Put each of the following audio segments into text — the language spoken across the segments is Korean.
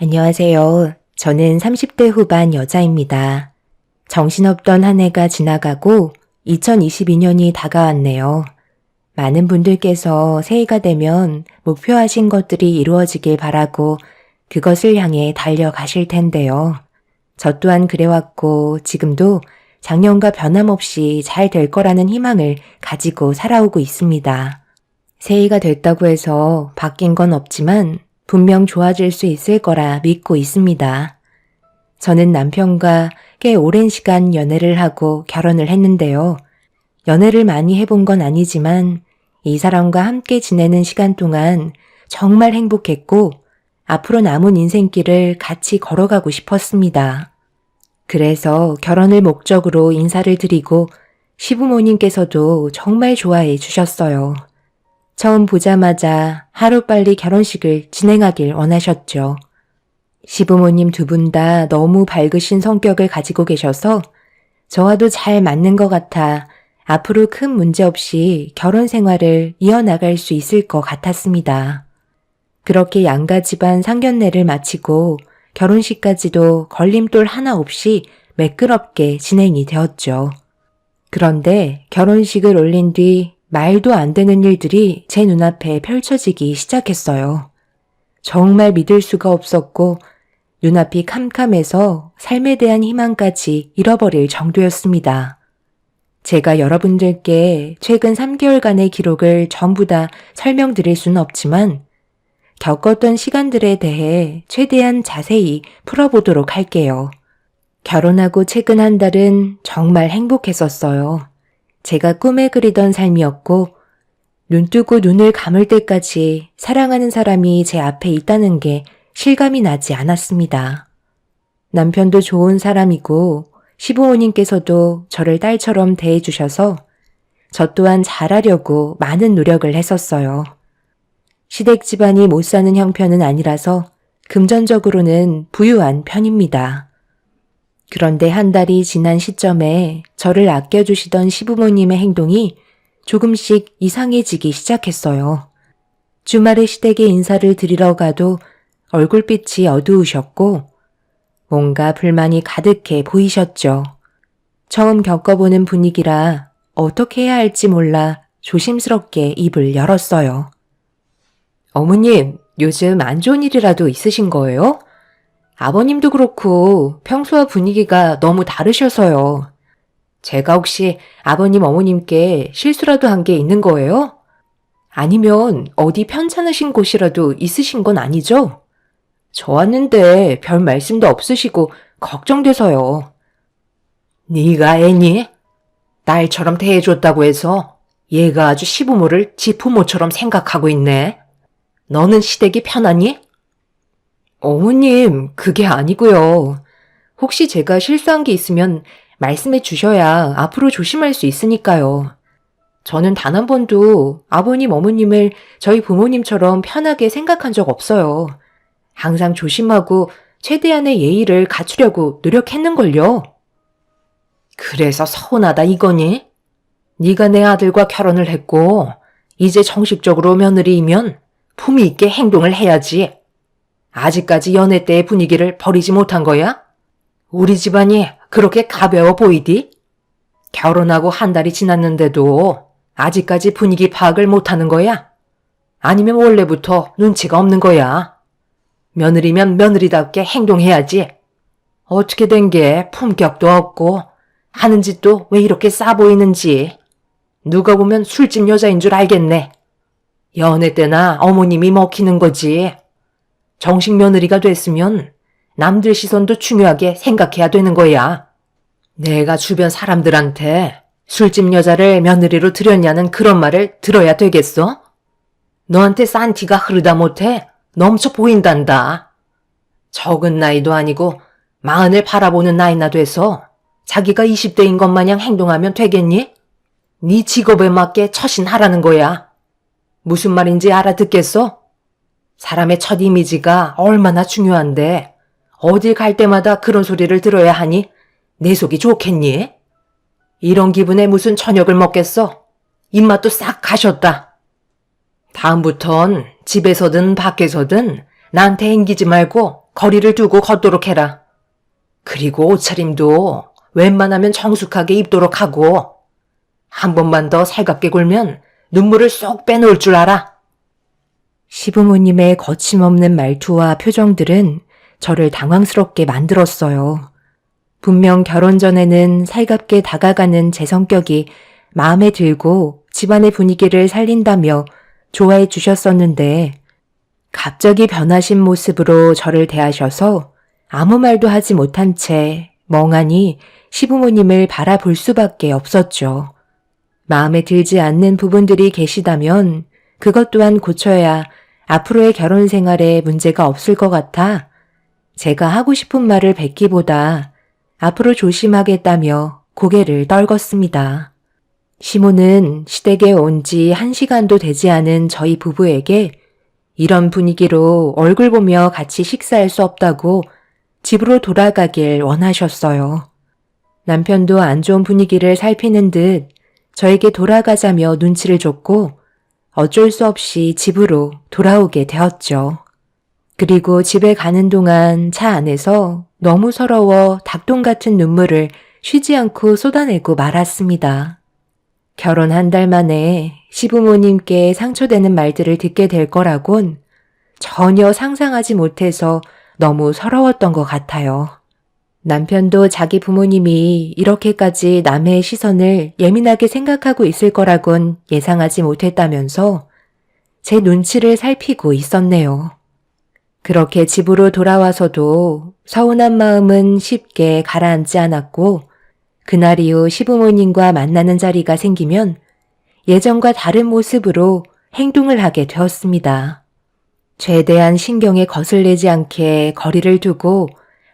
안녕하세요. 저는 30대 후반 여자입니다. 정신없던 한 해가 지나가고 2022년이 다가왔네요. 많은 분들께서 새해가 되면 목표하신 것들이 이루어지길 바라고 그것을 향해 달려가실 텐데요. 저 또한 그래왔고 지금도 작년과 변함없이 잘 될 거라는 희망을 가지고 살아오고 있습니다. 새해가 됐다고 해서 바뀐 건 없지만 분명 좋아질 수 있을 거라 믿고 있습니다. 저는 남편과 꽤 오랜 시간 연애를 하고 결혼을 했는데요. 연애를 많이 해본 건 아니지만 이 사람과 함께 지내는 시간 동안 정말 행복했고 앞으로 남은 인생길을 같이 걸어가고 싶었습니다. 그래서 결혼을 목적으로 인사를 드리고 시부모님께서도 정말 좋아해 주셨어요. 처음 보자마자 하루빨리 결혼식을 진행하길 원하셨죠. 시부모님 두 분 다 너무 밝으신 성격을 가지고 계셔서 저와도 잘 맞는 것 같아 앞으로 큰 문제 없이 결혼 생활을 이어나갈 수 있을 것 같았습니다. 그렇게 양가 집안 상견례를 마치고 결혼식까지도 걸림돌 하나 없이 매끄럽게 진행이 되었죠. 그런데 결혼식을 올린 뒤 말도 안 되는 일들이 제 눈앞에 펼쳐지기 시작했어요. 정말 믿을 수가 없었고 눈앞이 캄캄해서 삶에 대한 희망까지 잃어버릴 정도였습니다. 제가 여러분들께 최근 3개월간의 기록을 전부 다 설명드릴 수는 없지만 겪었던 시간들에 대해 최대한 자세히 풀어보도록 할게요. 결혼하고 최근 한 달은 정말 행복했었어요. 제가 꿈에 그리던 삶이었고 눈 뜨고 눈을 감을 때까지 사랑하는 사람이 제 앞에 있다는 게 실감이 나지 않았습니다. 남편도 좋은 사람이고 시부모님께서도 저를 딸처럼 대해주셔서 저 또한 잘하려고 많은 노력을 했었어요. 시댁 집안이 못 사는 형편은 아니라서 금전적으로는 부유한 편입니다. 그런데 한 달이 지난 시점에 저를 아껴주시던 시부모님의 행동이 조금씩 이상해지기 시작했어요. 주말에 시댁에 인사를 드리러 가도 얼굴빛이 어두우셨고 뭔가 불만이 가득해 보이셨죠. 처음 겪어보는 분위기라 어떻게 해야 할지 몰라 조심스럽게 입을 열었어요. 어머님, 요즘 안 좋은 일이라도 있으신 거예요? 아버님도 그렇고 평소와 분위기가 너무 다르셔서요. 제가 혹시 아버님 어머님께 실수라도 한 게 있는 거예요? 아니면 어디 편찮으신 곳이라도 있으신 건 아니죠? 저 왔는데 별 말씀도 없으시고 걱정돼서요. 네가 애니? 딸처럼 대해줬다고 해서 얘가 아주 시부모를 지 부모처럼 생각하고 있네. 너는 시댁이 편하니? 어머님, 그게 아니고요. 혹시 제가 실수한 게 있으면 말씀해 주셔야 앞으로 조심할 수 있으니까요. 저는 단 한 번도 아버님, 어머님을 저희 부모님처럼 편하게 생각한 적 없어요. 항상 조심하고 최대한의 예의를 갖추려고 노력했는걸요. 그래서 서운하다 이거니? 네가 내 아들과 결혼을 했고 이제 정식적으로 며느리이면 품위 있게 행동을 해야지. 아직까지 연애 때의 분위기를 버리지 못한 거야? 우리 집안이 그렇게 가벼워 보이디? 결혼하고 한 달이 지났는데도 아직까지 분위기 파악을 못하는 거야? 아니면 원래부터 눈치가 없는 거야? 며느리면 며느리답게 행동해야지. 어떻게 된 게 품격도 없고 하는 짓도 왜 이렇게 싸 보이는지 누가 보면 술집 여자인 줄 알겠네. 연애 때나 어머님이 먹히는 거지. 정식 며느리가 됐으면 남들 시선도 중요하게 생각해야 되는 거야. 내가 주변 사람들한테 술집 여자를 며느리로 들였냐는 그런 말을 들어야 되겠어? 너한테 싼 티가 흐르다 못해 넘쳐 보인단다. 적은 나이도 아니고 40을 바라보는 나이나 돼서 자기가 20대인 것 마냥 행동하면 되겠니? 네 직업에 맞게 처신하라는 거야. 무슨 말인지 알아듣겠어? 사람의 첫 이미지가 얼마나 중요한데 어딜 갈 때마다 그런 소리를 들어야 하니 내 속이 좋겠니? 이런 기분에 무슨 저녁을 먹겠어? 입맛도 싹 가셨다. 다음부턴 집에서든 밖에서든 나한테 앵기지 말고 거리를 두고 걷도록 해라. 그리고 옷차림도 웬만하면 정숙하게 입도록 하고 한 번만 더 살갑게 굴면 눈물을 쏙 빼놓을 줄 알아. 시부모님의 거침없는 말투와 표정들은 저를 당황스럽게 만들었어요. 분명 결혼 전에는 살갑게 다가가는 제 성격이 마음에 들고 집안의 분위기를 살린다며 좋아해 주셨었는데 갑자기 변하신 모습으로 저를 대하셔서 아무 말도 하지 못한 채 멍하니 시부모님을 바라볼 수밖에 없었죠. 마음에 들지 않는 부분들이 계시다면 그것 또한 고쳐야 앞으로의 결혼 생활에 문제가 없을 것 같아 제가 하고 싶은 말을 뱉기보다 앞으로 조심하겠다며 고개를 떨궜습니다. 시모는 시댁에 온 지 1시간도 되지 않은 저희 부부에게 이런 분위기로 얼굴 보며 같이 식사할 수 없다고 집으로 돌아가길 원하셨어요. 남편도 안 좋은 분위기를 살피는 듯 저에게 돌아가자며 눈치를 줬고 어쩔 수 없이 집으로 돌아오게 되었죠. 그리고 집에 가는 동안 차 안에서 너무 서러워 닭똥 같은 눈물을 쉬지 않고 쏟아내고 말았습니다. 결혼 한 달 만에 시부모님께 상처되는 말들을 듣게 될 거라곤 전혀 상상하지 못해서 너무 서러웠던 것 같아요. 남편도 자기 부모님이 이렇게까지 남의 시선을 예민하게 생각하고 있을 거라곤 예상하지 못했다면서 제 눈치를 살피고 있었네요. 그렇게 집으로 돌아와서도 서운한 마음은 쉽게 가라앉지 않았고 그날 이후 시부모님과 만나는 자리가 생기면 예전과 다른 모습으로 행동을 하게 되었습니다. 최대한 신경에 거슬리지 않게 거리를 두고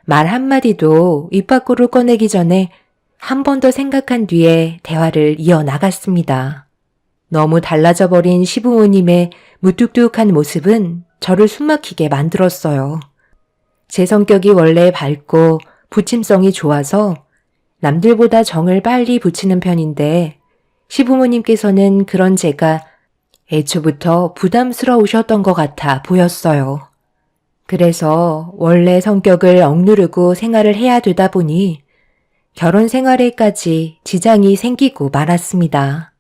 말 한마디도 입 밖으로 꺼내기 전에 한 번 더 생각한 뒤에 대화를 이어나갔습니다. 너무 달라져 버린 시부모님의 무뚝뚝한 모습은 저를 숨막히게 만들었어요. 제 성격이 원래 밝고 부침성이 좋아서 남들보다 정을 빨리 붙이는 편인데 시부모님께서는 그런 제가 애초부터 부담스러우셨던 것 같아 보였어요. 그래서 원래 성격을 억누르고 생활을 해야 되다 보니 결혼 생활에까지 지장이 생기고 말았습니다.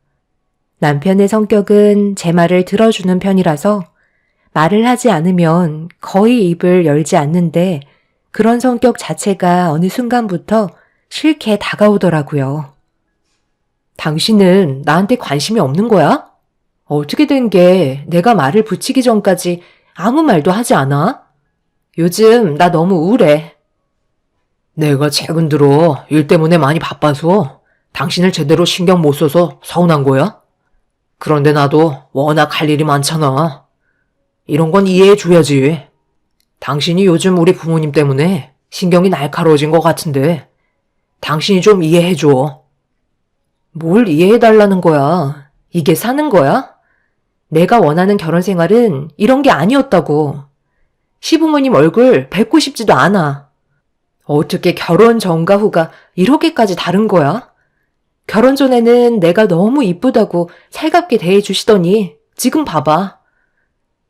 남편의 성격은 제 말을 들어주는 편이라서 말을 하지 않으면 거의 입을 열지 않는데 그런 성격 자체가 어느 순간부터 싫게 다가오더라고요. 당신은 나한테 관심이 없는 거야? 어떻게 된 게 내가 말을 붙이기 전까지 아무 말도 하지 않아? 요즘 나 너무 우울해. 내가 최근 들어 일 때문에 많이 바빠서 당신을 제대로 신경 못 써서 서운한 거야? 그런데 나도 워낙 할 일이 많잖아. 이런 건 이해해 줘야지. 당신이 요즘 우리 부모님 때문에 신경이 날카로워진 것 같은데 당신이 좀 이해해 줘. 뭘 이해해 달라는 거야? 이게 사는 거야? 내가 원하는 결혼 생활은 이런 게 아니었다고. 시부모님 얼굴 뵙고 싶지도 않아. 어떻게 결혼 전과 후가 이렇게까지 다른 거야? 결혼 전에는 내가 너무 이쁘다고 살갑게 대해주시더니 지금 봐봐.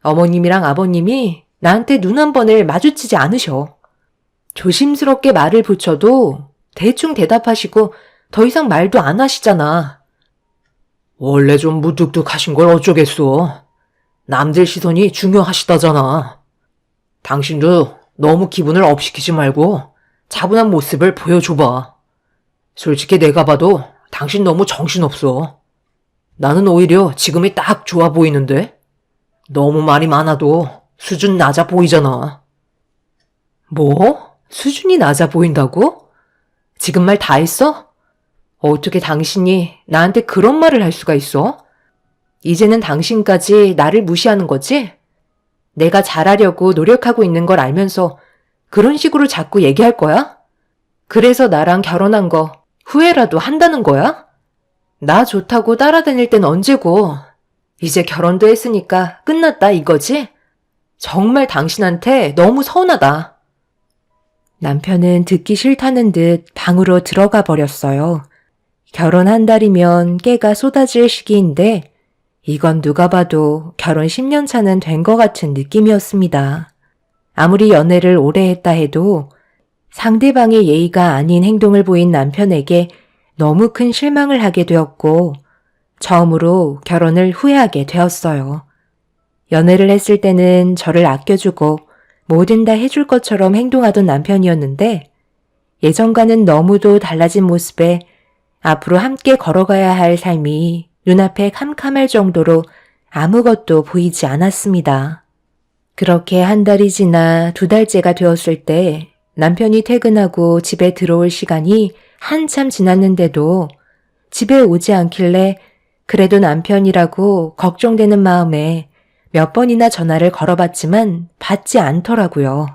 어머님이랑 아버님이 나한테 눈 한 번을 마주치지 않으셔. 조심스럽게 말을 붙여도 대충 대답하시고 더 이상 말도 안 하시잖아. 원래 좀 무뚝뚝하신 걸 어쩌겠어. 남들 시선이 중요하시다잖아. 당신도 너무 기분을 업시키지 말고 차분한 모습을 보여줘봐. 솔직히 내가 봐도 당신 너무 정신없어. 나는 오히려 지금이 딱 좋아 보이는데? 너무 말이 많아도 수준 낮아 보이잖아. 뭐? 수준이 낮아 보인다고? 지금 말 다 했어? 어떻게 당신이 나한테 그런 말을 할 수가 있어? 이제는 당신까지 나를 무시하는 거지? 내가 잘하려고 노력하고 있는 걸 알면서 그런 식으로 자꾸 얘기할 거야? 그래서 나랑 결혼한 거 후회라도 한다는 거야? 나 좋다고 따라다닐 땐 언제고 이제 결혼도 했으니까 끝났다 이거지? 정말 당신한테 너무 서운하다. 남편은 듣기 싫다는 듯 방으로 들어가 버렸어요. 결혼 한 달이면 깨가 쏟아질 시기인데 이건 누가 봐도 결혼 10년 차는 된 것 같은 느낌이었습니다. 아무리 연애를 오래 했다 해도 상대방의 예의가 아닌 행동을 보인 남편에게 너무 큰 실망을 하게 되었고 처음으로 결혼을 후회하게 되었어요. 연애를 했을 때는 저를 아껴주고 뭐든 다 해줄 것처럼 행동하던 남편이었는데 예전과는 너무도 달라진 모습에 앞으로 함께 걸어가야 할 삶이 눈앞에 캄캄할 정도로 아무것도 보이지 않았습니다. 그렇게 한 달이 지나 2달째가 되었을 때 남편이 퇴근하고 집에 들어올 시간이 한참 지났는데도 집에 오지 않길래 그래도 남편이라고 걱정되는 마음에 몇 번이나 전화를 걸어봤지만 받지 않더라고요.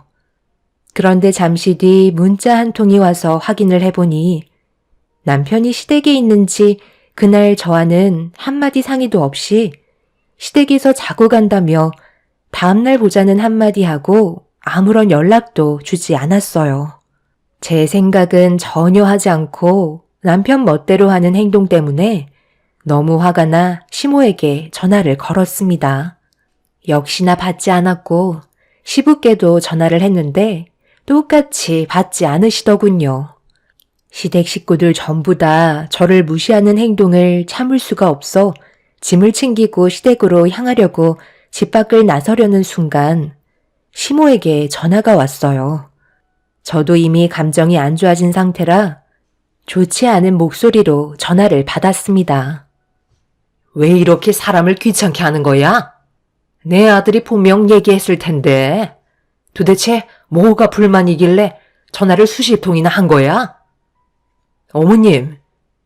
그런데 잠시 뒤 문자 한 통이 와서 확인을 해보니 남편이 시댁에 있는지 그날 저와는 한마디 상의도 없이 시댁에서 자고 간다며 다음날 보자는 한마디 하고 아무런 연락도 주지 않았어요. 제 생각은 전혀 하지 않고 남편 멋대로 하는 행동 때문에 너무 화가 나 시모에게 전화를 걸었습니다. 역시나 받지 않았고 시부께도 전화를 했는데 똑같이 받지 않으시더군요. 시댁 식구들 전부 다 저를 무시하는 행동을 참을 수가 없어 짐을 챙기고 시댁으로 향하려고 집 밖을 나서려는 순간 시모에게 전화가 왔어요. 저도 이미 감정이 안 좋아진 상태라 좋지 않은 목소리로 전화를 받았습니다. 왜 이렇게 사람을 귀찮게 하는 거야? 내 아들이 분명 얘기했을 텐데 도대체 뭐가 불만이길래 전화를 수십 통이나 한 거야? 어머님,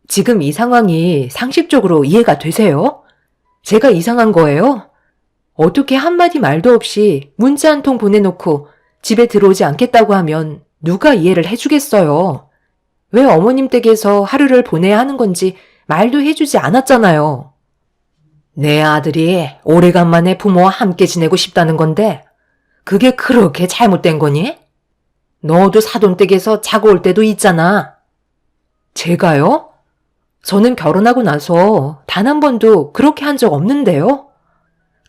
지금 이 상황이 상식적으로 이해가 되세요? 제가 이상한 거예요? 어떻게 한마디 말도 없이 문자 한 통 보내놓고 집에 들어오지 않겠다고 하면 누가 이해를 해주겠어요? 왜 어머님 댁에서 하루를 보내야 하는 건지 말도 해주지 않았잖아요. 내 아들이 오래간만에 부모와 함께 지내고 싶다는 건데 그게 그렇게 잘못된 거니? 너도 사돈댁에서 자고 올 때도 있잖아. 제가요? 저는 결혼하고 나서 단 한 번도 그렇게 한 적 없는데요.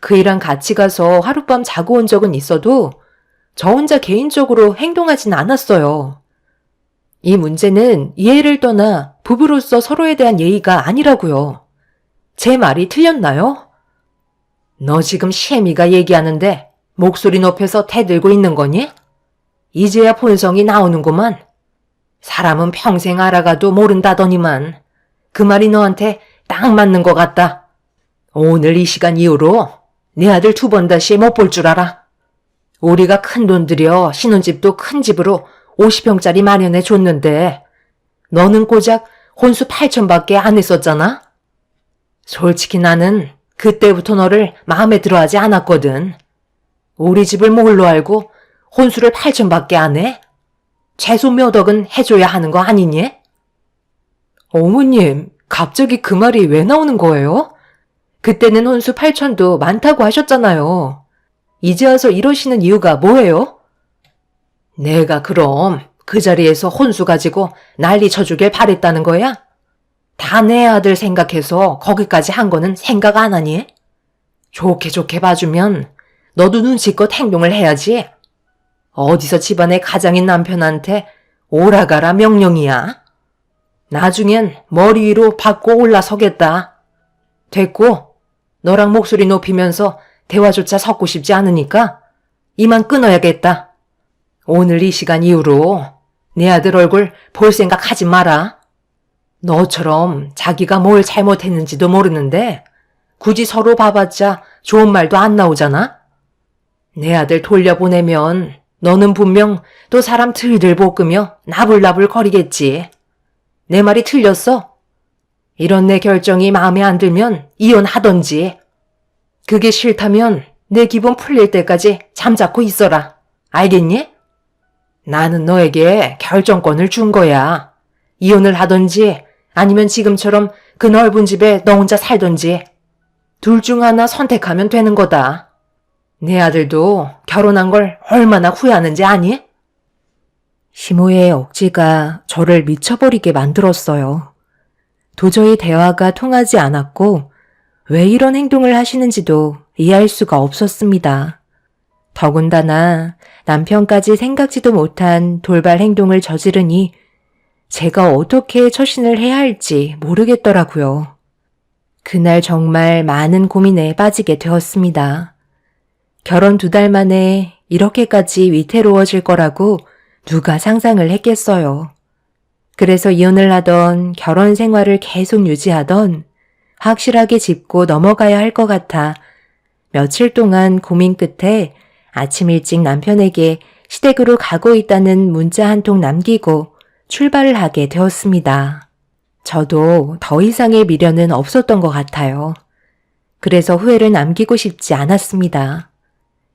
그이랑 같이 가서 하룻밤 자고 온 적은 있어도 저 혼자 개인적으로 행동하진 않았어요. 이 문제는 이해를 떠나 부부로서 서로에 대한 예의가 아니라고요. 제 말이 틀렸나요? 너 지금 시애미가 얘기하는데 목소리 높여서 대들고 있는 거니? 이제야 본성이 나오는구만. 사람은 평생 알아가도 모른다더니만 그 말이 너한테 딱 맞는 것 같다. 오늘 이 시간 이후로 내 아들 2번 다시 못 볼 줄 알아. 우리가 큰 돈 들여 신혼집도 큰 집으로 50평짜리 마련해 줬는데 너는 고작 혼수 8천밖에 안 했었잖아. 솔직히 나는 그때부터 너를 마음에 들어하지 않았거든. 우리 집을 뭘로 알고 혼수를 8천밖에 안 해? 최소 몇 억은 해줘야 하는 거 아니니? 어머님, 갑자기 그 말이 왜 나오는 거예요? 그때는 혼수 8천도 많다고 하셨잖아요. 이제 와서 이러시는 이유가 뭐예요? 내가 그럼 그 자리에서 혼수 가지고 난리 쳐주길 바랬다는 거야? 다 내 아들 생각해서 거기까지 한 거는 생각 안 하니? 좋게 좋게 봐주면 너도 눈치껏 행동을 해야지. 어디서 집안의 가장인 남편한테 오라가라 명령이야. 나중엔 머리 위로 받고 올라서겠다. 됐고, 너랑 목소리 높이면서 대화조차 섞고 싶지 않으니까 이만 끊어야겠다. 오늘 이 시간 이후로 내 아들 얼굴 볼 생각 하지 마라. 너처럼 자기가 뭘 잘못했는지도 모르는데 굳이 서로 봐봤자 좋은 말도 안 나오잖아. 내 아들 돌려보내면 너는 분명 또 사람 들들 볶으며 나불나불 거리겠지. 내 말이 틀렸어? 이런 내 결정이 마음에 안 들면 이혼하던지. 그게 싫다면 내 기분 풀릴 때까지 잠자코 있어라. 알겠니? 나는 너에게 결정권을 준 거야. 이혼을 하던지 아니면 지금처럼 그 넓은 집에 너 혼자 살던지 둘 중 하나 선택하면 되는 거다. 내 아들도 결혼한 걸 얼마나 후회하는지 아니? 시모의 억지가 저를 미쳐버리게 만들었어요. 도저히 대화가 통하지 않았고 왜 이런 행동을 하시는지도 이해할 수가 없었습니다. 더군다나 남편까지 생각지도 못한 돌발 행동을 저지르니 제가 어떻게 처신을 해야 할지 모르겠더라고요. 그날 정말 많은 고민에 빠지게 되었습니다. 결혼 2달 만에 이렇게까지 위태로워질 거라고 누가 상상을 했겠어요. 그래서 이혼을 하던 결혼 생활을 계속 유지하던 확실하게 짚고 넘어가야 할 것 같아 며칠 동안 고민 끝에 아침 일찍 남편에게 시댁으로 가고 있다는 문자 한 통 남기고 출발을 하게 되었습니다. 저도 더 이상의 미련은 없었던 것 같아요. 그래서 후회를 남기고 싶지 않았습니다.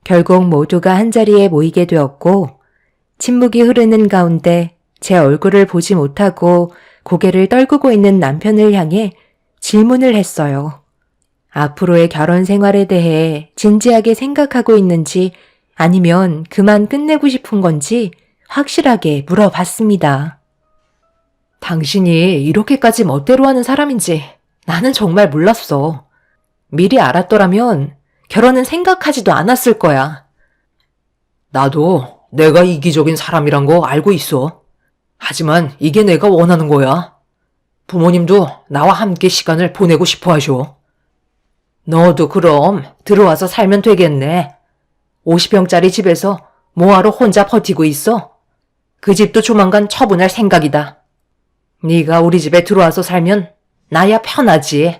결국 모두가 한자리에 모이게 되었고 침묵이 흐르는 가운데 제 얼굴을 보지 못하고 고개를 떨구고 있는 남편을 향해 질문을 했어요. 앞으로의 결혼 생활에 대해 진지하게 생각하고 있는지 아니면 그만 끝내고 싶은 건지 확실하게 물어봤습니다. 당신이 이렇게까지 멋대로 하는 사람인지 나는 정말 몰랐어. 미리 알았더라면 결혼은 생각하지도 않았을 거야. 나도 내가 이기적인 사람이란 거 알고 있어. 하지만 이게 내가 원하는 거야. 부모님도 나와 함께 시간을 보내고 싶어 하셔. 너도 그럼 들어와서 살면 되겠네. 50평짜리 집에서 뭐하러 혼자 버티고 있어? 그 집도 조만간 처분할 생각이다. 네가 우리 집에 들어와서 살면 나야 편하지.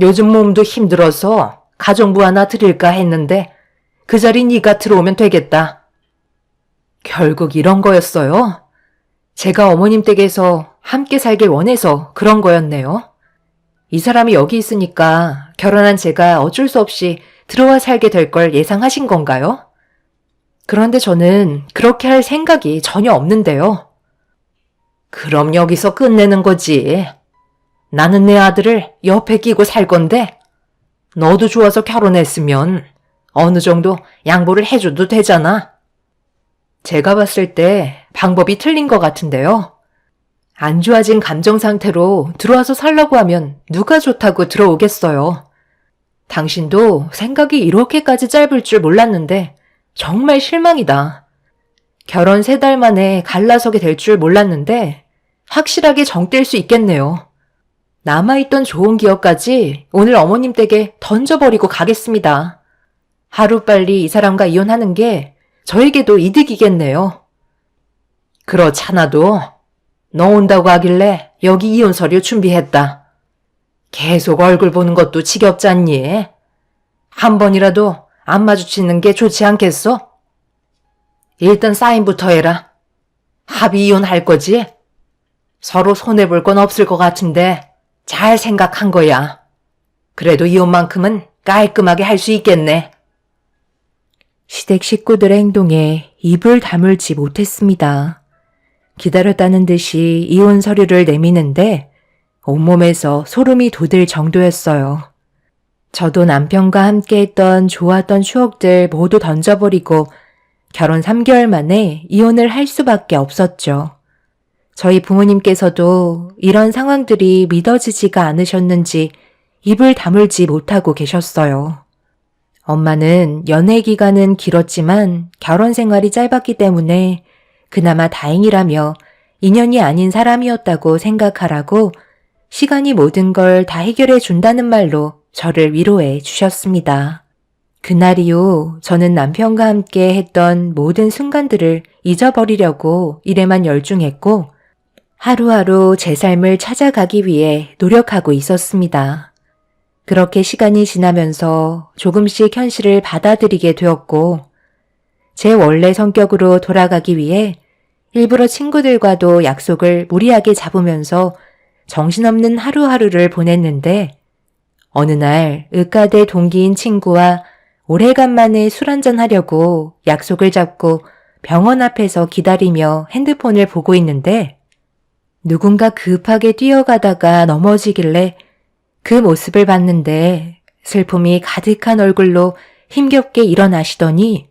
요즘 몸도 힘들어서 가정부 하나 드릴까 했는데 그 자리 네가 들어오면 되겠다. 결국 이런 거였어요. 제가 어머님 댁에서 함께 살길 원해서 그런 거였네요. 이 사람이 여기 있으니까 결혼한 제가 어쩔 수 없이 들어와 살게 될 걸 예상하신 건가요? 그런데 저는 그렇게 할 생각이 전혀 없는데요. 그럼 여기서 끝내는 거지. 나는 내 아들을 옆에 끼고 살 건데 너도 좋아서 결혼했으면 어느 정도 양보를 해줘도 되잖아. 제가 봤을 때 방법이 틀린 것 같은데요. 안 좋아진 감정 상태로 들어와서 살라고 하면 누가 좋다고 들어오겠어요. 당신도 생각이 이렇게까지 짧을 줄 몰랐는데 정말 실망이다. 결혼 3달 만에 갈라서게 될 줄 몰랐는데 확실하게 정 뗄 수 있겠네요. 남아있던 좋은 기억까지 오늘 어머님 댁에 던져버리고 가겠습니다. 하루빨리 이 사람과 이혼하는 게 저에게도 이득이겠네요. 그렇잖아도 너 온다고 하길래 여기 이혼 서류 준비했다. 계속 얼굴 보는 것도 지겹잖니? 한 번이라도 안 마주치는 게 좋지 않겠어? 일단 사인부터 해라. 합의 이혼할 거지? 서로 손해볼 건 없을 것 같은데 잘 생각한 거야. 그래도 이혼만큼은 깔끔하게 할 수 있겠네. 시댁 식구들의 행동에 입을 다물지 못했습니다. 기다렸다는 듯이 이혼 서류를 내미는데 온몸에서 소름이 돋을 정도였어요. 저도 남편과 함께 했던 좋았던 추억들 모두 던져버리고 결혼 3개월 만에 이혼을 할 수밖에 없었죠. 저희 부모님께서도 이런 상황들이 믿어지지가 않으셨는지 입을 다물지 못하고 계셨어요. 엄마는 연애 기간은 길었지만 결혼 생활이 짧았기 때문에 그나마 다행이라며 인연이 아닌 사람이었다고 생각하라고 시간이 모든 걸 다 해결해 준다는 말로 저를 위로해 주셨습니다. 그날 이후 저는 남편과 함께 했던 모든 순간들을 잊어버리려고 일에만 열중했고 하루하루 제 삶을 찾아가기 위해 노력하고 있었습니다. 그렇게 시간이 지나면서 조금씩 현실을 받아들이게 되었고 제 원래 성격으로 돌아가기 위해 일부러 친구들과도 약속을 무리하게 잡으면서 정신없는 하루하루를 보냈는데 어느 날 의과대 동기인 친구와 오래간만에 술 한잔 하려고 약속을 잡고 병원 앞에서 기다리며 핸드폰을 보고 있는데 누군가 급하게 뛰어가다가 넘어지길래 그 모습을 봤는데 슬픔이 가득한 얼굴로 힘겹게 일어나시더니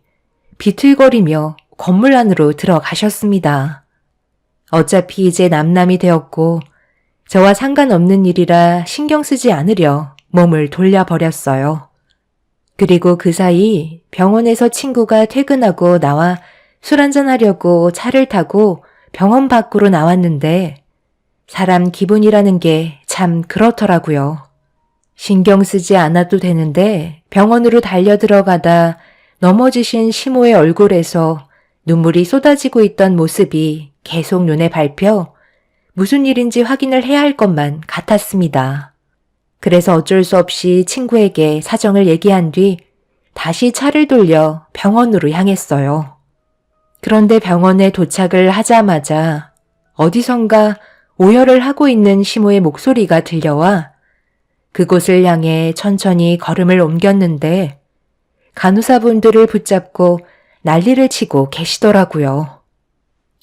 비틀거리며 건물 안으로 들어가셨습니다. 어차피 이제 남남이 되었고 저와 상관없는 일이라 신경 쓰지 않으려 몸을 돌려버렸어요. 그리고 그 사이 병원에서 친구가 퇴근하고 나와 술 한잔하려고 차를 타고 병원 밖으로 나왔는데 사람 기분이라는 게 참 그렇더라고요. 신경 쓰지 않아도 되는데 병원으로 달려 들어가다 넘어지신 시모의 얼굴에서 눈물이 쏟아지고 있던 모습이 계속 눈에 밟혀 무슨 일인지 확인을 해야 할 것만 같았습니다. 그래서 어쩔 수 없이 친구에게 사정을 얘기한 뒤 다시 차를 돌려 병원으로 향했어요. 그런데 병원에 도착을 하자마자 어디선가 오열을 하고 있는 시모의 목소리가 들려와 그곳을 향해 천천히 걸음을 옮겼는데 간호사분들을 붙잡고 난리를 치고 계시더라고요.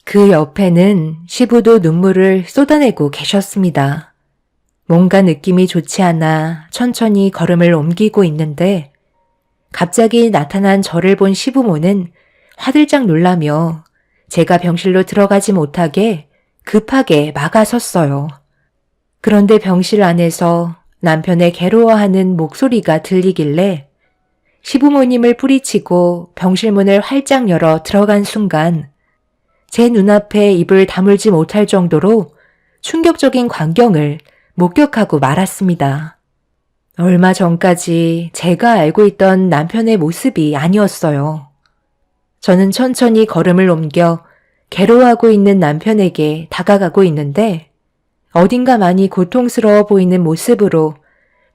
그 옆에는 시부도 눈물을 쏟아내고 계셨습니다. 뭔가 느낌이 좋지 않아 천천히 걸음을 옮기고 있는데 갑자기 나타난 저를 본 시부모는 화들짝 놀라며 제가 병실로 들어가지 못하게 급하게 막아섰어요. 그런데 병실 안에서 남편의 괴로워하는 목소리가 들리길래 시부모님을 뿌리치고 병실 문을 활짝 열어 들어간 순간 제 눈앞에 입을 다물지 못할 정도로 충격적인 광경을 목격하고 말았습니다. 얼마 전까지 제가 알고 있던 남편의 모습이 아니었어요. 저는 천천히 걸음을 옮겨 괴로워하고 있는 남편에게 다가가고 있는데 어딘가 많이 고통스러워 보이는 모습으로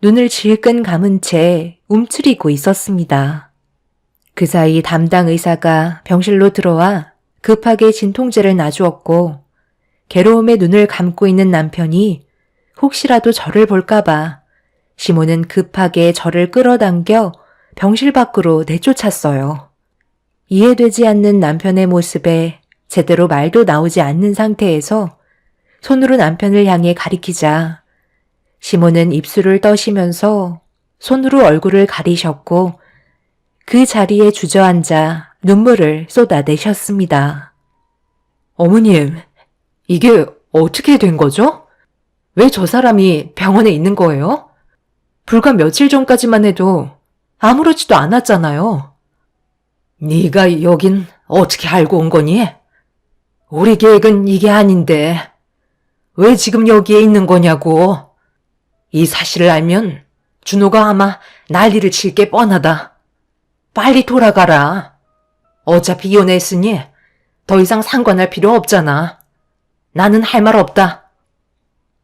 눈을 질끈 감은 채 움츠리고 있었습니다. 그 사이 담당 의사가 병실로 들어와 급하게 진통제를 놔주었고 괴로움에 눈을 감고 있는 남편이 혹시라도 저를 볼까봐 시모는 급하게 저를 끌어당겨 병실 밖으로 내쫓았어요. 이해되지 않는 남편의 모습에 제대로 말도 나오지 않는 상태에서 손으로 남편을 향해 가리키자 시모는 입술을 떠시면서 손으로 얼굴을 가리셨고 그 자리에 주저앉아 눈물을 쏟아내셨습니다. 어머님, 이게 어떻게 된 거죠? 왜 저 사람이 병원에 있는 거예요? 불과 며칠 전까지만 해도 아무렇지도 않았잖아요. 네가 여긴 어떻게 알고 온 거니? 우리 계획은 이게 아닌데 왜 지금 여기에 있는 거냐고. 이 사실을 알면 준호가 아마 난리를 칠 게 뻔하다. 빨리 돌아가라. 어차피 이혼했으니 더 이상 상관할 필요 없잖아. 나는 할 말 없다.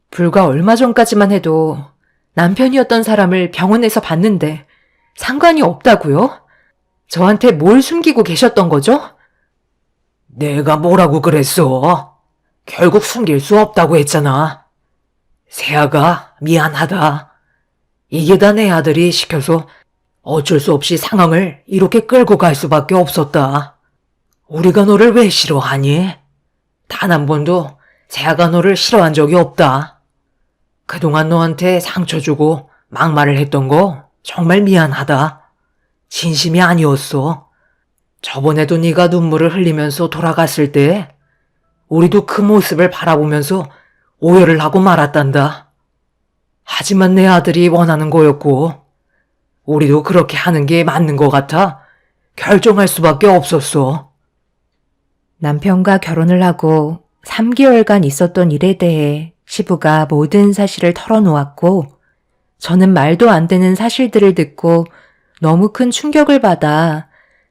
불과 얼마 전까지만 해도 남편이었던 사람을 병원에서 봤는데 상관이 없다고요? 저한테 뭘 숨기고 계셨던 거죠? 내가 뭐라고 그랬어? 결국 숨길 수 없다고 했잖아. 세아가 미안하다. 이게 다 내 아들이 시켜서 어쩔 수 없이 상황을 이렇게 끌고 갈 수밖에 없었다. 우리가 너를 왜 싫어하니? 단 한 번도 세아가 너를 싫어한 적이 없다. 그동안 너한테 상처 주고 막말을 했던 거 정말 미안하다. 진심이 아니었어. 저번에도 네가 눈물을 흘리면서 돌아갔을 때 우리도 그 모습을 바라보면서 오열을 하고 말았단다. 하지만 내 아들이 원하는 거였고 우리도 그렇게 하는 게 맞는 것 같아 결정할 수밖에 없었어. 남편과 결혼을 하고 3개월간 있었던 일에 대해 시부가 모든 사실을 털어놓았고 저는 말도 안 되는 사실들을 듣고 너무 큰 충격을 받아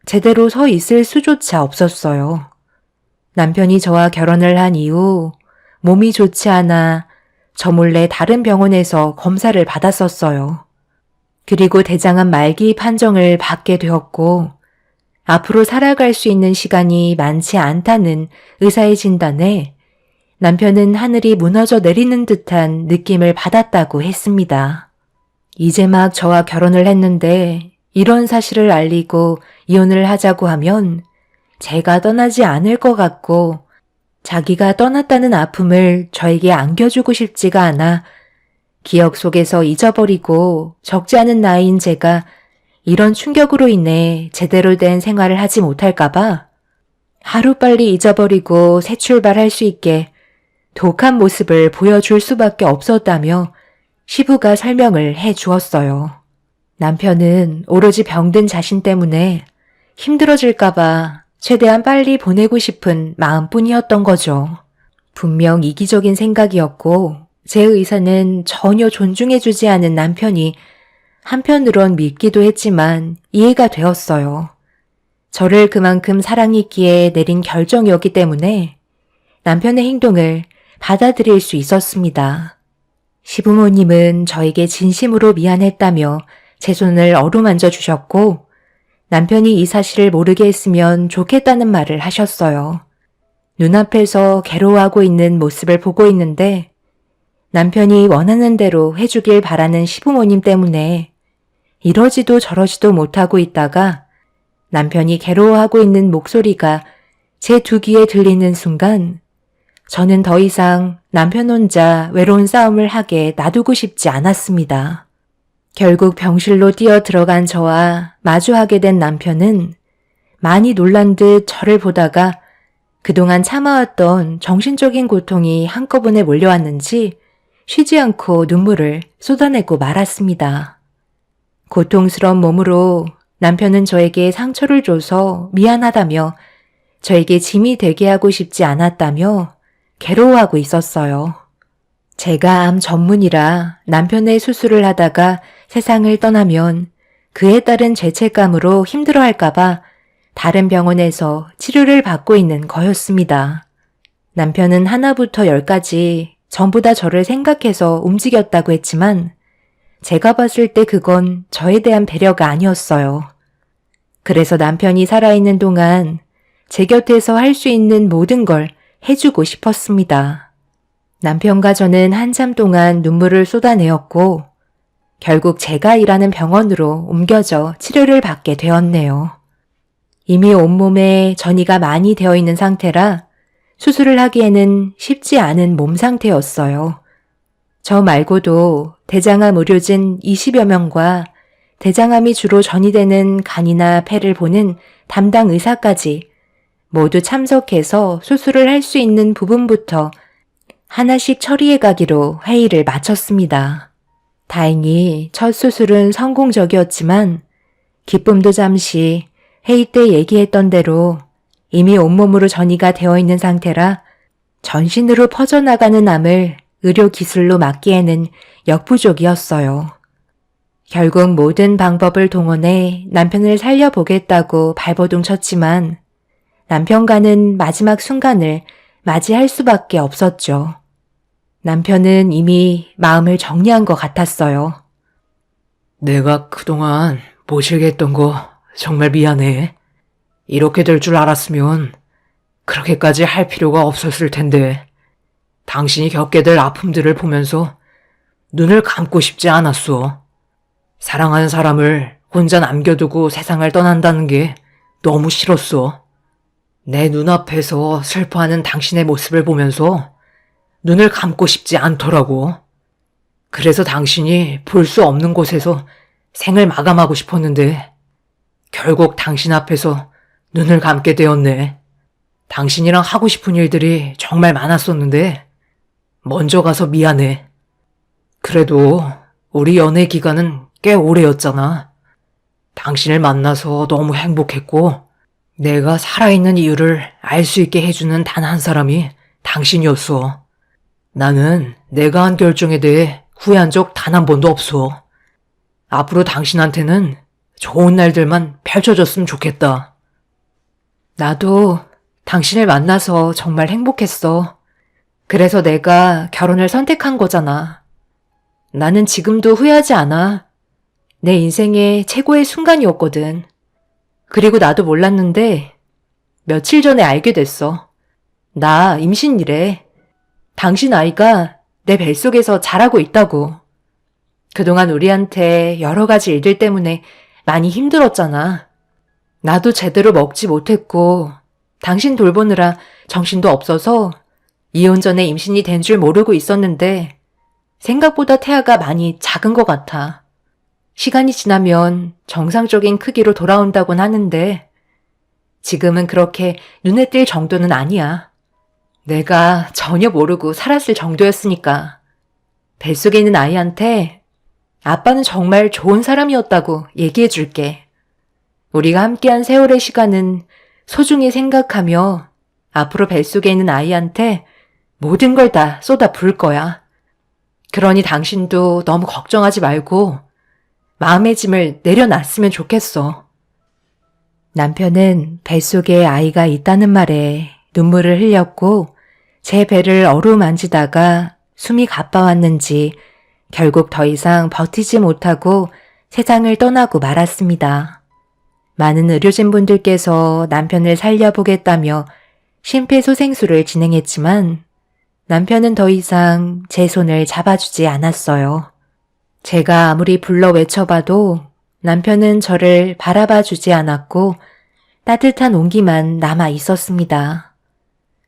제대로 서 있을 수조차 없었어요. 남편이 저와 결혼을 한 이후 몸이 좋지 않아 저 몰래 다른 병원에서 검사를 받았었어요. 그리고 대장암 말기 판정을 받게 되었고 앞으로 살아갈 수 있는 시간이 많지 않다는 의사의 진단에 남편은 하늘이 무너져 내리는 듯한 느낌을 받았다고 했습니다. 이제 막 저와 결혼을 했는데 이런 사실을 알리고 이혼을 하자고 하면 제가 떠나지 않을 것 같고 자기가 떠났다는 아픔을 저에게 안겨주고 싶지가 않아 기억 속에서 잊어버리고 적지 않은 나이인 제가 이런 충격으로 인해 제대로 된 생활을 하지 못할까봐 하루빨리 잊어버리고 새 출발할 수 있게 독한 모습을 보여줄 수밖에 없었다며 시부가 설명을 해 주었어요. 남편은 오로지 병든 자신 때문에 힘들어질까봐 최대한 빨리 보내고 싶은 마음뿐이었던 거죠. 분명 이기적인 생각이었고 제 의사는 전혀 존중해주지 않은 남편이 한편으론 밉기도 했지만 이해가 되었어요. 저를 그만큼 사랑했기에 내린 결정이었기 때문에 남편의 행동을 받아들일 수 있었습니다. 시부모님은 저에게 진심으로 미안했다며 제 손을 어루만져 주셨고 남편이 이 사실을 모르게 했으면 좋겠다는 말을 하셨어요. 눈앞에서 괴로워하고 있는 모습을 보고 있는데 남편이 원하는 대로 해주길 바라는 시부모님 때문에 이러지도 저러지도 못하고 있다가 남편이 괴로워하고 있는 목소리가 제 두 귀에 들리는 순간 저는 더 이상 남편 혼자 외로운 싸움을 하게 놔두고 싶지 않았습니다. 결국 병실로 뛰어 들어간 저와 마주하게 된 남편은 많이 놀란 듯 저를 보다가 그동안 참아왔던 정신적인 고통이 한꺼번에 몰려왔는지 쉬지 않고 눈물을 쏟아내고 말았습니다. 고통스러운 몸으로 남편은 저에게 상처를 줘서 미안하다며 저에게 짐이 되게 하고 싶지 않았다며 괴로워하고 있었어요. 제가 암 전문이라 남편의 수술을 하다가 세상을 떠나면 그에 따른 죄책감으로 힘들어할까봐 다른 병원에서 치료를 받고 있는 거였습니다. 남편은 하나부터 10까지 전부 다 저를 생각해서 움직였다고 했지만 제가 봤을 때 그건 저에 대한 배려가 아니었어요. 그래서 남편이 살아있는 동안 제 곁에서 할 수 있는 모든 걸 해주고 싶었습니다. 남편과 저는 한참 동안 눈물을 쏟아내었고 결국 제가 일하는 병원으로 옮겨져 치료를 받게 되었네요. 이미 온몸에 전이가 많이 되어 있는 상태라 수술을 하기에는 쉽지 않은 몸 상태였어요. 저 말고도 대장암 의료진 20여 명과 대장암이 주로 전이되는 간이나 폐를 보는 담당 의사까지 모두 참석해서 수술을 할 수 있는 부분부터 하나씩 처리해 가기로 회의를 마쳤습니다. 다행히 첫 수술은 성공적이었지만 기쁨도 잠시 회의 때 얘기했던 대로 이미 온몸으로 전이가 되어 있는 상태라 전신으로 퍼져나가는 암을 의료 기술로 막기에는 역부족이었어요. 결국 모든 방법을 동원해 남편을 살려보겠다고 발버둥 쳤지만 남편과는 마지막 순간을 맞이할 수밖에 없었죠. 남편은 이미 마음을 정리한 것 같았어요. 내가 그동안 모시게 했던 거 정말 미안해. 이렇게 될 줄 알았으면 그렇게까지 할 필요가 없었을 텐데 당신이 겪게 될 아픔들을 보면서 눈을 감고 싶지 않았어. 사랑하는 사람을 혼자 남겨두고 세상을 떠난다는 게 너무 싫었어. 내 눈앞에서 슬퍼하는 당신의 모습을 보면서 눈을 감고 싶지 않더라고. 그래서 당신이 볼 수 없는 곳에서 생을 마감하고 싶었는데 결국 당신 앞에서 눈을 감게 되었네. 당신이랑 하고 싶은 일들이 정말 많았었는데 먼저 가서 미안해. 그래도 우리 연애 기간은 꽤 오래였잖아. 당신을 만나서 너무 행복했고 내가 살아있는 이유를 알 수 있게 해주는 단 한 사람이 당신이었어. 나는 내가 한 결정에 대해 후회한 적 단 한 번도 없어. 앞으로 당신한테는 좋은 날들만 펼쳐졌으면 좋겠다. 나도 당신을 만나서 정말 행복했어. 그래서 내가 결혼을 선택한 거잖아. 나는 지금도 후회하지 않아. 내 인생의 최고의 순간이었거든. 그리고 나도 몰랐는데 며칠 전에 알게 됐어. 나 임신이래. 당신 아이가 내 뱃속에서 자라고 있다고. 그동안 우리한테 여러 가지 일들 때문에 많이 힘들었잖아. 나도 제대로 먹지 못했고 당신 돌보느라 정신도 없어서 이혼 전에 임신이 된 줄 모르고 있었는데 생각보다 태아가 많이 작은 것 같아. 시간이 지나면 정상적인 크기로 돌아온다곤 하는데 지금은 그렇게 눈에 띌 정도는 아니야. 내가 전혀 모르고 살았을 정도였으니까. 뱃속에 있는 아이한테 아빠는 정말 좋은 사람이었다고 얘기해 줄게. 우리가 함께한 세월의 시간은 소중히 생각하며 앞으로 뱃속에 있는 아이한테 모든 걸 다 쏟아 부을 거야. 그러니 당신도 너무 걱정하지 말고 마음의 짐을 내려놨으면 좋겠어. 남편은 뱃속에 아이가 있다는 말에 눈물을 흘렸고 제 배를 어루만지다가 숨이 가빠왔는지 결국 더 이상 버티지 못하고 세상을 떠나고 말았습니다. 많은 의료진분들께서 남편을 살려보겠다며 심폐소생술을 진행했지만 남편은 더 이상 제 손을 잡아주지 않았어요. 제가 아무리 불러 외쳐봐도 남편은 저를 바라봐 주지 않았고 따뜻한 온기만 남아 있었습니다.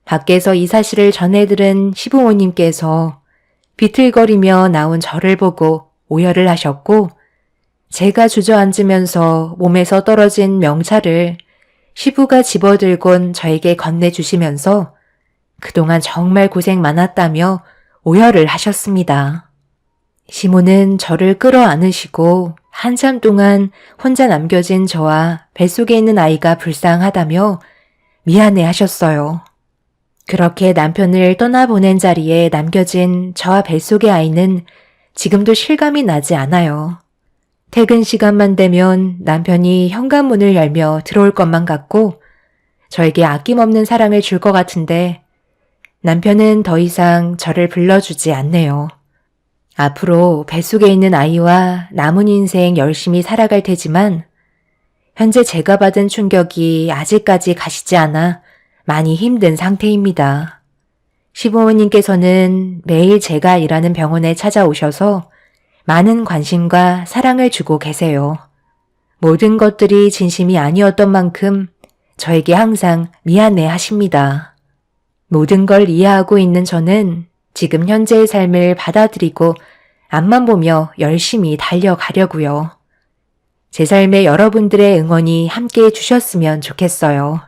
밖에서 이 사실을 전해들은 시부모님께서 비틀거리며 나온 저를 보고 오열을 하셨고 제가 주저앉으면서 몸에서 떨어진 명찰을 시부가 집어들곤 저에게 건네주시면서 그동안 정말 고생 많았다며 오열을 하셨습니다. 시모는 저를 끌어안으시고 한참 동안 혼자 남겨진 저와 뱃속에 있는 아이가 불쌍하다며 미안해 하셨어요. 그렇게 남편을 떠나보낸 자리에 남겨진 저와 뱃속의 아이는 지금도 실감이 나지 않아요. 퇴근 시간만 되면 남편이 현관문을 열며 들어올 것만 같고 저에게 아낌없는 사랑을 줄 것 같은데 남편은 더 이상 저를 불러주지 않네요. 앞으로 뱃속에 있는 아이와 남은 인생 열심히 살아갈 테지만 현재 제가 받은 충격이 아직까지 가시지 않아 많이 힘든 상태입니다. 시부모님께서는 매일 제가 일하는 병원에 찾아오셔서 많은 관심과 사랑을 주고 계세요. 모든 것들이 진심이 아니었던 만큼 저에게 항상 미안해 하십니다. 모든 걸 이해하고 있는 저는 지금 현재의 삶을 받아들이고 앞만 보며 열심히 달려가려고요. 제 삶에 여러분들의 응원이 함께 해주셨으면 좋겠어요.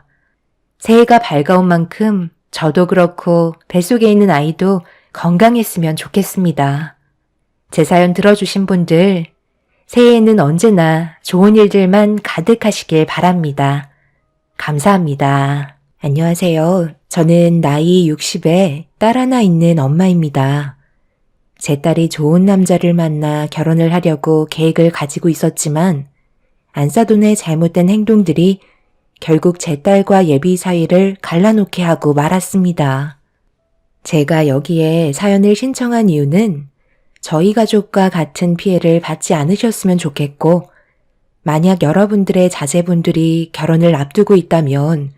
새해가 밝아온 만큼 저도 그렇고 뱃속에 있는 아이도 건강했으면 좋겠습니다. 제 사연 들어주신 분들, 새해에는 언제나 좋은 일들만 가득하시길 바랍니다. 감사합니다. 안녕하세요. 저는 나이 60에 딸 하나 있는 엄마입니다. 제 딸이 좋은 남자를 만나 결혼을 하려고 계획을 가지고 있었지만 안사돈의 잘못된 행동들이 결국 제 딸과 예비 사이를 갈라놓게 하고 말았습니다. 제가 여기에 사연을 신청한 이유는 저희 가족과 같은 피해를 받지 않으셨으면 좋겠고 만약 여러분들의 자제분들이 결혼을 앞두고 있다면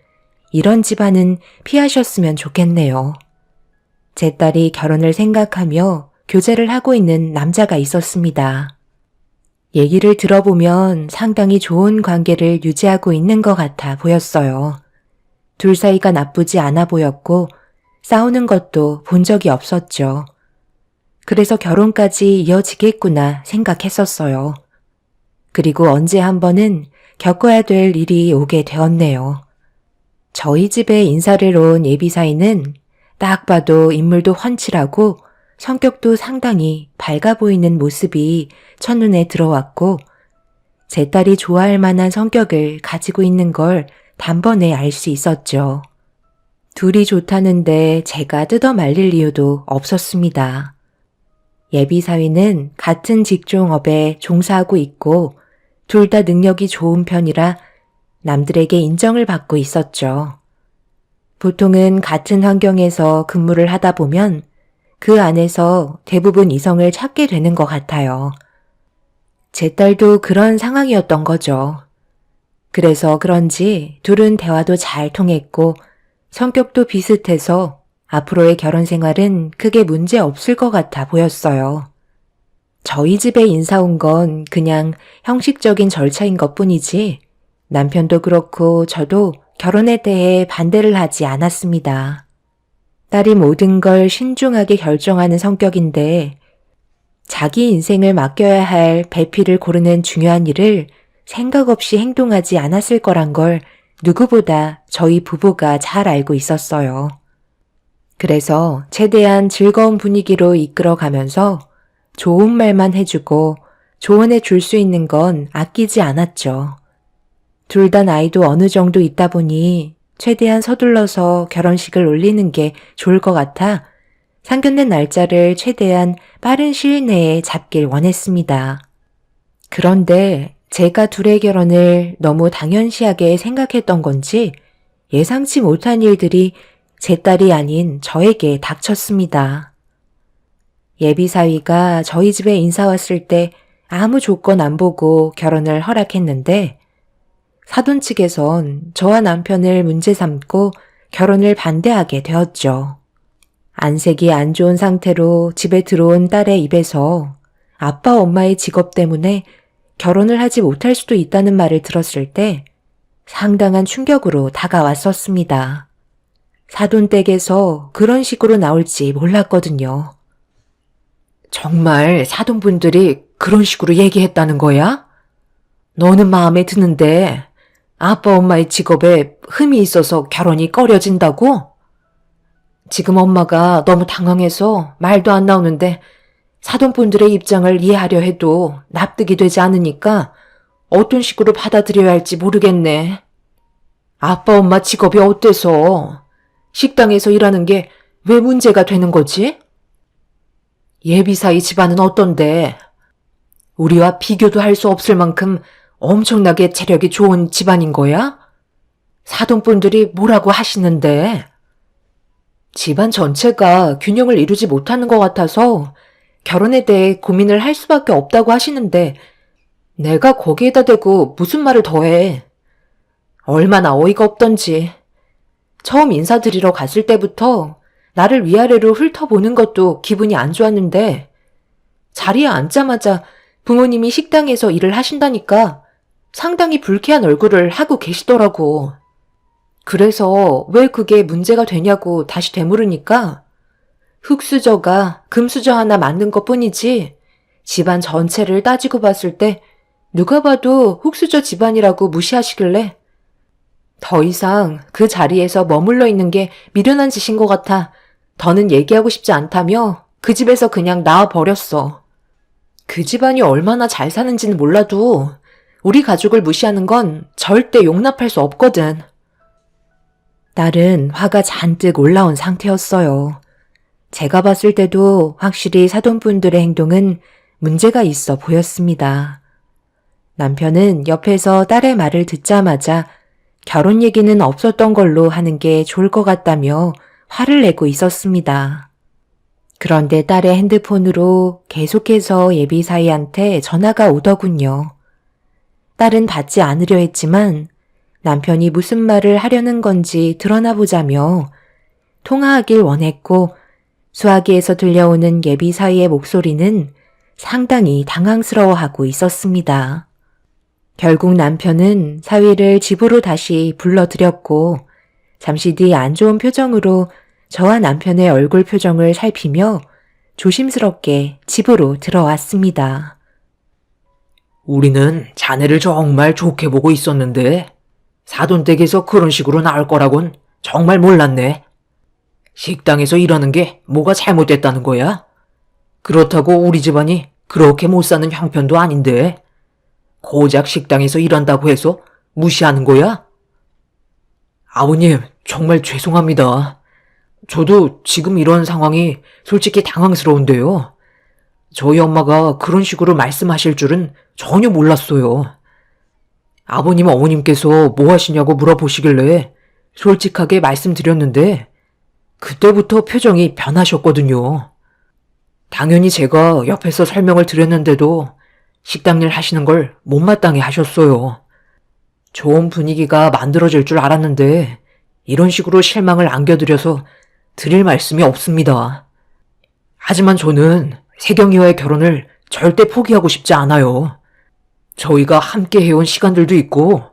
이런 집안은 피하셨으면 좋겠네요. 제 딸이 결혼을 생각하며 교제를 하고 있는 남자가 있었습니다. 얘기를 들어보면 상당히 좋은 관계를 유지하고 있는 것 같아 보였어요. 둘 사이가 나쁘지 않아 보였고 싸우는 것도 본 적이 없었죠. 그래서 결혼까지 이어지겠구나 생각했었어요. 그리고 언제 한 번은 겪어야 될 일이 오게 되었네요. 저희 집에 인사를 온 예비사위는 딱 봐도 인물도 훤칠하고 성격도 상당히 밝아 보이는 모습이 첫눈에 들어왔고 제 딸이 좋아할 만한 성격을 가지고 있는 걸 단번에 알 수 있었죠. 둘이 좋다는데 제가 뜯어 말릴 이유도 없었습니다. 예비사위는 같은 직종업에 종사하고 있고 둘 다 능력이 좋은 편이라 남들에게 인정을 받고 있었죠. 보통은 같은 환경에서 근무를 하다 보면 그 안에서 대부분 이성을 찾게 되는 것 같아요. 제 딸도 그런 상황이었던 거죠. 그래서 그런지 둘은 대화도 잘 통했고 성격도 비슷해서 앞으로의 결혼 생활은 크게 문제 없을 것 같아 보였어요. 저희 집에 인사 온 건 그냥 형식적인 절차인 것 뿐이지 남편도 그렇고 저도 결혼에 대해 반대를 하지 않았습니다. 딸이 모든 걸 신중하게 결정하는 성격인데 자기 인생을 맡겨야 할 배필을 고르는 중요한 일을 생각 없이 행동하지 않았을 거란 걸 누구보다 저희 부부가 잘 알고 있었어요. 그래서 최대한 즐거운 분위기로 이끌어가면서 좋은 말만 해주고 조언해 줄 수 있는 건 아끼지 않았죠. 둘 다 나이도 어느 정도 있다 보니 최대한 서둘러서 결혼식을 올리는 게 좋을 것 같아 상견례 날짜를 최대한 빠른 시일 내에 잡길 원했습니다. 그런데 제가 둘의 결혼을 너무 당연시하게 생각했던 건지 예상치 못한 일들이 제 딸이 아닌 저에게 닥쳤습니다. 예비사위가 저희 집에 인사 왔을 때 아무 조건 안 보고 결혼을 허락했는데 사돈 측에선 저와 남편을 문제 삼고 결혼을 반대하게 되었죠. 안색이 안 좋은 상태로 집에 들어온 딸의 입에서 아빠 엄마의 직업 때문에 결혼을 하지 못할 수도 있다는 말을 들었을 때 상당한 충격으로 다가왔었습니다. 사돈 댁에서 그런 식으로 나올지 몰랐거든요. 정말 사돈분들이 그런 식으로 얘기했다는 거야? 너는 마음에 드는데 아빠 엄마의 직업에 흠이 있어서 결혼이 꺼려진다고? 지금 엄마가 너무 당황해서 말도 안 나오는데 사돈분들의 입장을 이해하려 해도 납득이 되지 않으니까 어떤 식으로 받아들여야 할지 모르겠네. 아빠 엄마 직업이 어때서? 식당에서 일하는 게 왜 문제가 되는 거지? 예비사위 집안은 어떤데? 우리와 비교도 할 수 없을 만큼 엄청나게 재력이 좋은 집안인 거야? 사돈분들이 뭐라고 하시는데? 집안 전체가 균형을 이루지 못하는 것 같아서 결혼에 대해 고민을 할 수밖에 없다고 하시는데 내가 거기에다 대고 무슨 말을 더해. 얼마나 어이가 없던지. 처음 인사드리러 갔을 때부터 나를 위아래로 훑어보는 것도 기분이 안 좋았는데 자리에 앉자마자 부모님이 식당에서 일을 하신다니까 상당히 불쾌한 얼굴을 하고 계시더라고. 그래서 왜 그게 문제가 되냐고 다시 되물으니까 흙수저가 금수저 하나 맞는 것 뿐이지 집안 전체를 따지고 봤을 때 누가 봐도 흙수저 집안이라고 무시하시길래 더 이상 그 자리에서 머물러 있는 게 미련한 짓인 것 같아 더는 얘기하고 싶지 않다며 그 집에서 그냥 나와버렸어. 그 집안이 얼마나 잘 사는지는 몰라도 우리 가족을 무시하는 건 절대 용납할 수 없거든. 딸은 화가 잔뜩 올라온 상태였어요. 제가 봤을 때도 확실히 사돈분들의 행동은 문제가 있어 보였습니다. 남편은 옆에서 딸의 말을 듣자마자 결혼 얘기는 없었던 걸로 하는 게 좋을 것 같다며 화를 내고 있었습니다. 그런데 딸의 핸드폰으로 계속해서 예비사위한테 전화가 오더군요. 딸은 받지 않으려 했지만 남편이 무슨 말을 하려는 건지 드러나 보자며 통화하길 원했고 수화기에서 들려오는 예비사위의 목소리는 상당히 당황스러워하고 있었습니다. 결국 남편은 사위를 집으로 다시 불러들였고 잠시 뒤 안 좋은 표정으로 저와 남편의 얼굴 표정을 살피며 조심스럽게 집으로 들어왔습니다. 우리는 자네를 정말 좋게 보고 있었는데 사돈댁에서 그런 식으로 나올 거라곤 정말 몰랐네. 식당에서 일하는 게 뭐가 잘못됐다는 거야? 그렇다고 우리 집안이 그렇게 못 사는 형편도 아닌데 고작 식당에서 일한다고 해서 무시하는 거야? 아버님, 정말 죄송합니다. 저도 지금 이런 상황이 솔직히 당황스러운데요. 저희 엄마가 그런 식으로 말씀하실 줄은 전혀 몰랐어요. 아버님 어머님께서 뭐 하시냐고 물어보시길래 솔직하게 말씀드렸는데 그때부터 표정이 변하셨거든요. 당연히 제가 옆에서 설명을 드렸는데도 식당 일 하시는 걸 못마땅해 하셨어요. 좋은 분위기가 만들어질 줄 알았는데 이런 식으로 실망을 안겨드려서 드릴 말씀이 없습니다. 하지만 저는 세경이와의 결혼을 절대 포기하고 싶지 않아요. 저희가 함께 해온 시간들도 있고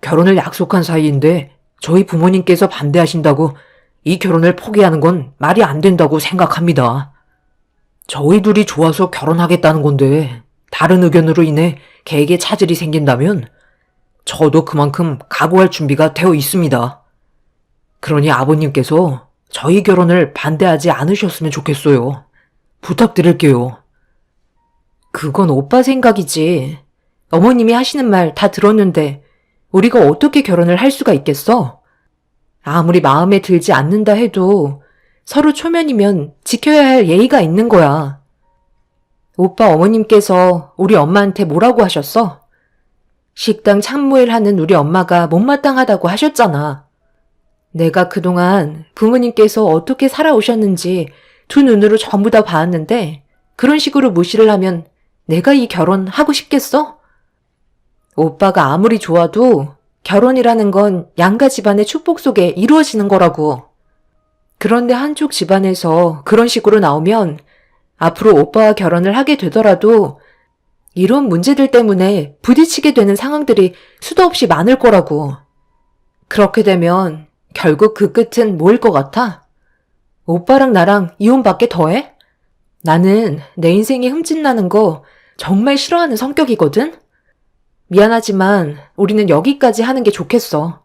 결혼을 약속한 사이인데 저희 부모님께서 반대하신다고 이 결혼을 포기하는 건 말이 안 된다고 생각합니다. 저희 둘이 좋아서 결혼하겠다는 건데 다른 의견으로 인해 계획에 차질이 생긴다면 저도 그만큼 각오할 준비가 되어 있습니다. 그러니 아버님께서 저희 결혼을 반대하지 않으셨으면 좋겠어요. 부탁드릴게요. 그건 오빠 생각이지. 어머님이 하시는 말 다 들었는데 우리가 어떻게 결혼을 할 수가 있겠어? 아무리 마음에 들지 않는다 해도 서로 초면이면 지켜야 할 예의가 있는 거야. 오빠 어머님께서 우리 엄마한테 뭐라고 하셨어? 식당 참모일 하는 우리 엄마가 못마땅하다고 하셨잖아. 내가 그동안 부모님께서 어떻게 살아오셨는지 두 눈으로 전부 다 봤는데 그런 식으로 무시를 하면 내가 이 결혼 하고 싶겠어? 오빠가 아무리 좋아도 결혼이라는 건 양가 집안의 축복 속에 이루어지는 거라고. 그런데 한쪽 집안에서 그런 식으로 나오면 앞으로 오빠와 결혼을 하게 되더라도 이런 문제들 때문에 부딪히게 되는 상황들이 수도 없이 많을 거라고. 그렇게 되면 결국 그 끝은 뭐일 것 같아? 오빠랑 나랑 이혼밖에 더해? 나는 내 인생이 흠집나는 거 정말 싫어하는 성격이거든? 미안하지만 우리는 여기까지 하는 게 좋겠어.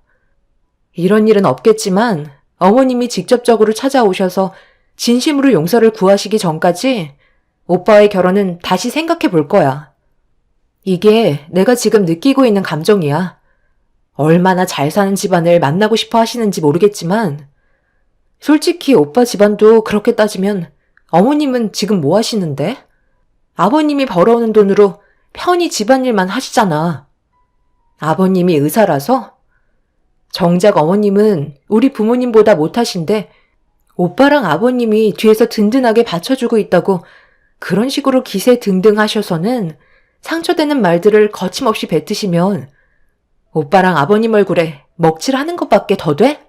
이런 일은 없겠지만 어머님이 직접적으로 찾아오셔서 진심으로 용서를 구하시기 전까지 오빠의 결혼은 다시 생각해 볼 거야. 이게 내가 지금 느끼고 있는 감정이야. 얼마나 잘 사는 집안을 만나고 싶어 하시는지 모르겠지만 솔직히 오빠 집안도 그렇게 따지면 어머님은 지금 뭐 하시는데? 아버님이 벌어오는 돈으로 편히 집안일만 하시잖아. 아버님이 의사라서? 정작 어머님은 우리 부모님보다 못하신데 오빠랑 아버님이 뒤에서 든든하게 받쳐주고 있다고 그런 식으로 기세 등등 하셔서는 상처되는 말들을 거침없이 뱉으시면 오빠랑 아버님 얼굴에 먹칠하는 것밖에 더 돼?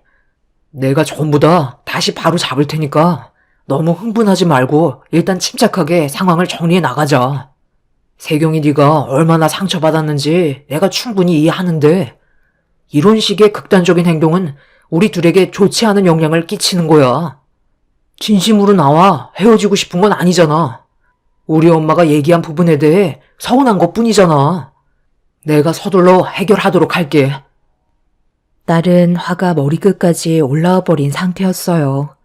내가 전부 다 다시 바로 잡을 테니까 너무 흥분하지 말고 일단 침착하게 상황을 정리해 나가자. 세경이 네가 얼마나 상처받았는지 내가 충분히 이해하는데 이런 식의 극단적인 행동은 우리 둘에게 좋지 않은 영향을 끼치는 거야. 진심으로 나와 헤어지고 싶은 건 아니잖아. 우리 엄마가 얘기한 부분에 대해 서운한 것뿐이잖아. 내가 서둘러 해결하도록 할게. 딸은 화가 머리끝까지 올라와 버린 상태였어요.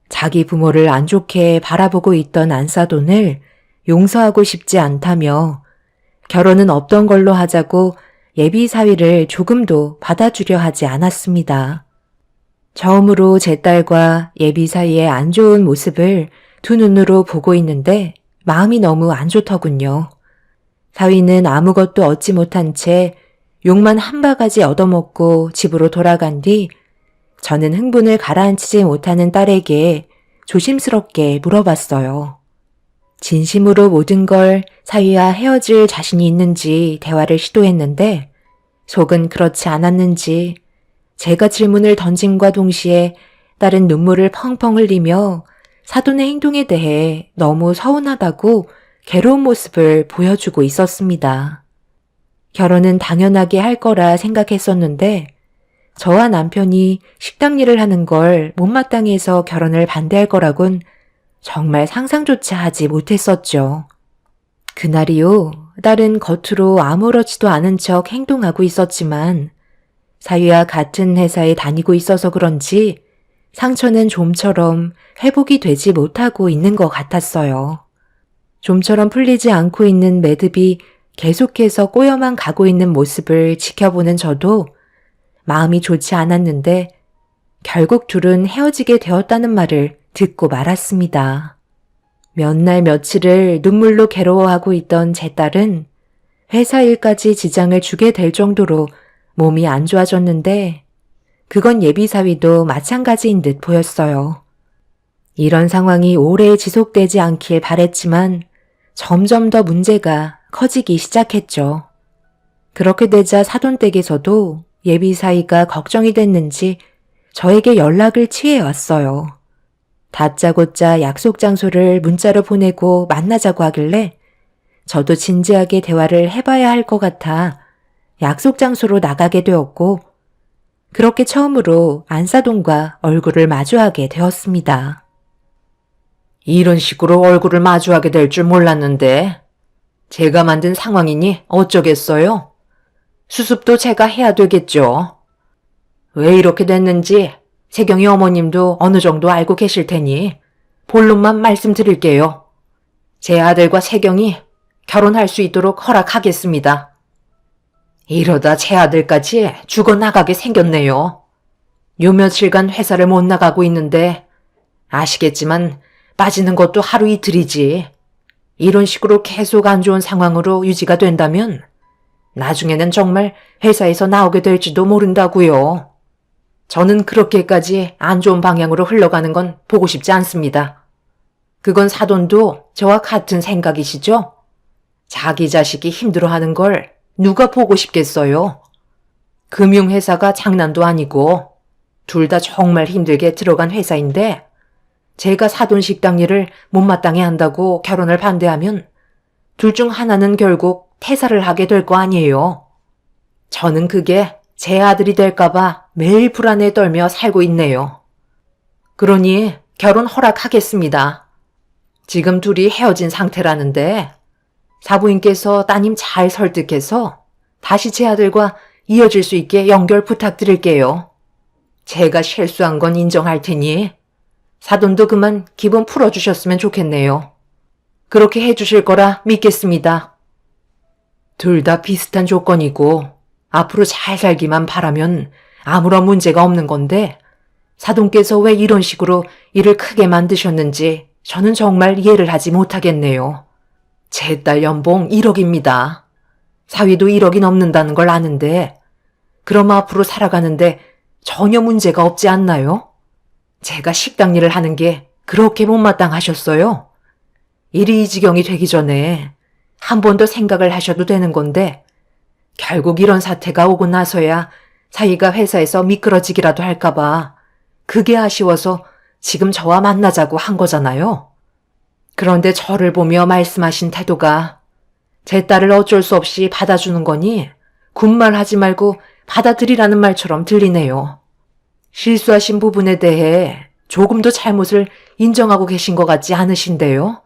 자기 부모를 안 좋게 바라보고 있던 안사돈을 용서하고 싶지 않다며 결혼은 없던 걸로 하자고 예비 사위를 조금도 받아주려 하지 않았습니다. 처음으로 제 딸과 예비 사위의 안 좋은 모습을 두 눈으로 보고 있는데 마음이 너무 안 좋더군요. 사위는 아무것도 얻지 못한 채 욕만 한 바가지 얻어먹고 집으로 돌아간 뒤 저는 흥분을 가라앉히지 못하는 딸에게 조심스럽게 물어봤어요. 진심으로 모든 걸 사위와 헤어질 자신이 있는지 대화를 시도했는데 속은 그렇지 않았는지 제가 질문을 던짐과 동시에 딸은 눈물을 펑펑 흘리며 사돈의 행동에 대해 너무 서운하다고 괴로운 모습을 보여주고 있었습니다. 결혼은 당연하게 할 거라 생각했었는데 저와 남편이 식당 일을 하는 걸 못마땅히 해서 결혼을 반대할 거라곤 정말 상상조차 하지 못했었죠. 그날이요, 딸은 겉으로 아무렇지도 않은 척 행동하고 있었지만 사위와 같은 회사에 다니고 있어서 그런지 상처는 좀처럼 회복이 되지 못하고 있는 것 같았어요. 좀처럼 풀리지 않고 있는 매듭이 계속해서 꼬여만 가고 있는 모습을 지켜보는 저도 마음이 좋지 않았는데 결국 둘은 헤어지게 되었다는 말을 듣고 말았습니다. 몇 날 며칠을 눈물로 괴로워하고 있던 제 딸은 회사 일까지 지장을 주게 될 정도로 몸이 안 좋아졌는데 그건 예비사위도 마찬가지인 듯 보였어요. 이런 상황이 오래 지속되지 않길 바랬지만 점점 더 문제가 커지기 시작했죠. 그렇게 되자 사돈댁에서도 예비사위가 걱정이 됐는지 저에게 연락을 취해 왔어요. 다짜고짜 약속 장소를 문자로 보내고 만나자고 하길래 저도 진지하게 대화를 해봐야 할 것 같아 약속 장소로 나가게 되었고 그렇게 처음으로 안사돈과 얼굴을 마주하게 되었습니다. 이런 식으로 얼굴을 마주하게 될 줄 몰랐는데 제가 만든 상황이니 어쩌겠어요? 수습도 제가 해야 되겠죠. 왜 이렇게 됐는지 세경이 어머님도 어느 정도 알고 계실 테니 본론만 말씀드릴게요. 제 아들과 세경이 결혼할 수 있도록 허락하겠습니다. 이러다 제 아들까지 죽어나가게 생겼네요. 요 며칠간 회사를 못 나가고 있는데 아시겠지만 빠지는 것도 하루 이틀이지. 이런 식으로 계속 안 좋은 상황으로 유지가 된다면 나중에는 정말 회사에서 나오게 될지도 모른다고요. 저는 그렇게까지 안 좋은 방향으로 흘러가는 건 보고 싶지 않습니다. 그건 사돈도 저와 같은 생각이시죠? 자기 자식이 힘들어하는 걸 누가 보고 싶겠어요? 금융회사가 장난도 아니고 둘 다 정말 힘들게 들어간 회사인데 제가 사돈 식당 일을 못마땅해 한다고 결혼을 반대하면 둘 중 하나는 결국 퇴사를 하게 될 거 아니에요. 저는 그게 제 아들이 될까봐 매일 불안에 떨며 살고 있네요. 그러니 결혼 허락하겠습니다. 지금 둘이 헤어진 상태라는데 사부인께서 따님 잘 설득해서 다시 제 아들과 이어질 수 있게 연결 부탁드릴게요. 제가 실수한 건 인정할 테니 사돈도 그만 기분 풀어주셨으면 좋겠네요. 그렇게 해주실 거라 믿겠습니다. 둘 다 비슷한 조건이고 앞으로 잘 살기만 바라면 아무런 문제가 없는 건데 사돈께서 왜 이런 식으로 일을 크게 만드셨는지 저는 정말 이해를 하지 못하겠네요. 제 딸 연봉 1억입니다. 사위도 1억이 넘는다는 걸 아는데 그럼 앞으로 살아가는데 전혀 문제가 없지 않나요? 제가 식당 일을 하는 게 그렇게 못마땅하셨어요? 일이 이 지경이 되기 전에 한 번 더 생각을 하셔도 되는 건데 결국 이런 사태가 오고 나서야 사위가 회사에서 미끄러지기라도 할까봐 그게 아쉬워서 지금 저와 만나자고 한 거잖아요. 그런데 저를 보며 말씀하신 태도가 제 딸을 어쩔 수 없이 받아주는 거니 군말하지 말고 받아들이라는 말처럼 들리네요. 실수하신 부분에 대해 조금 더 잘못을 인정하고 계신 것 같지 않으신데요?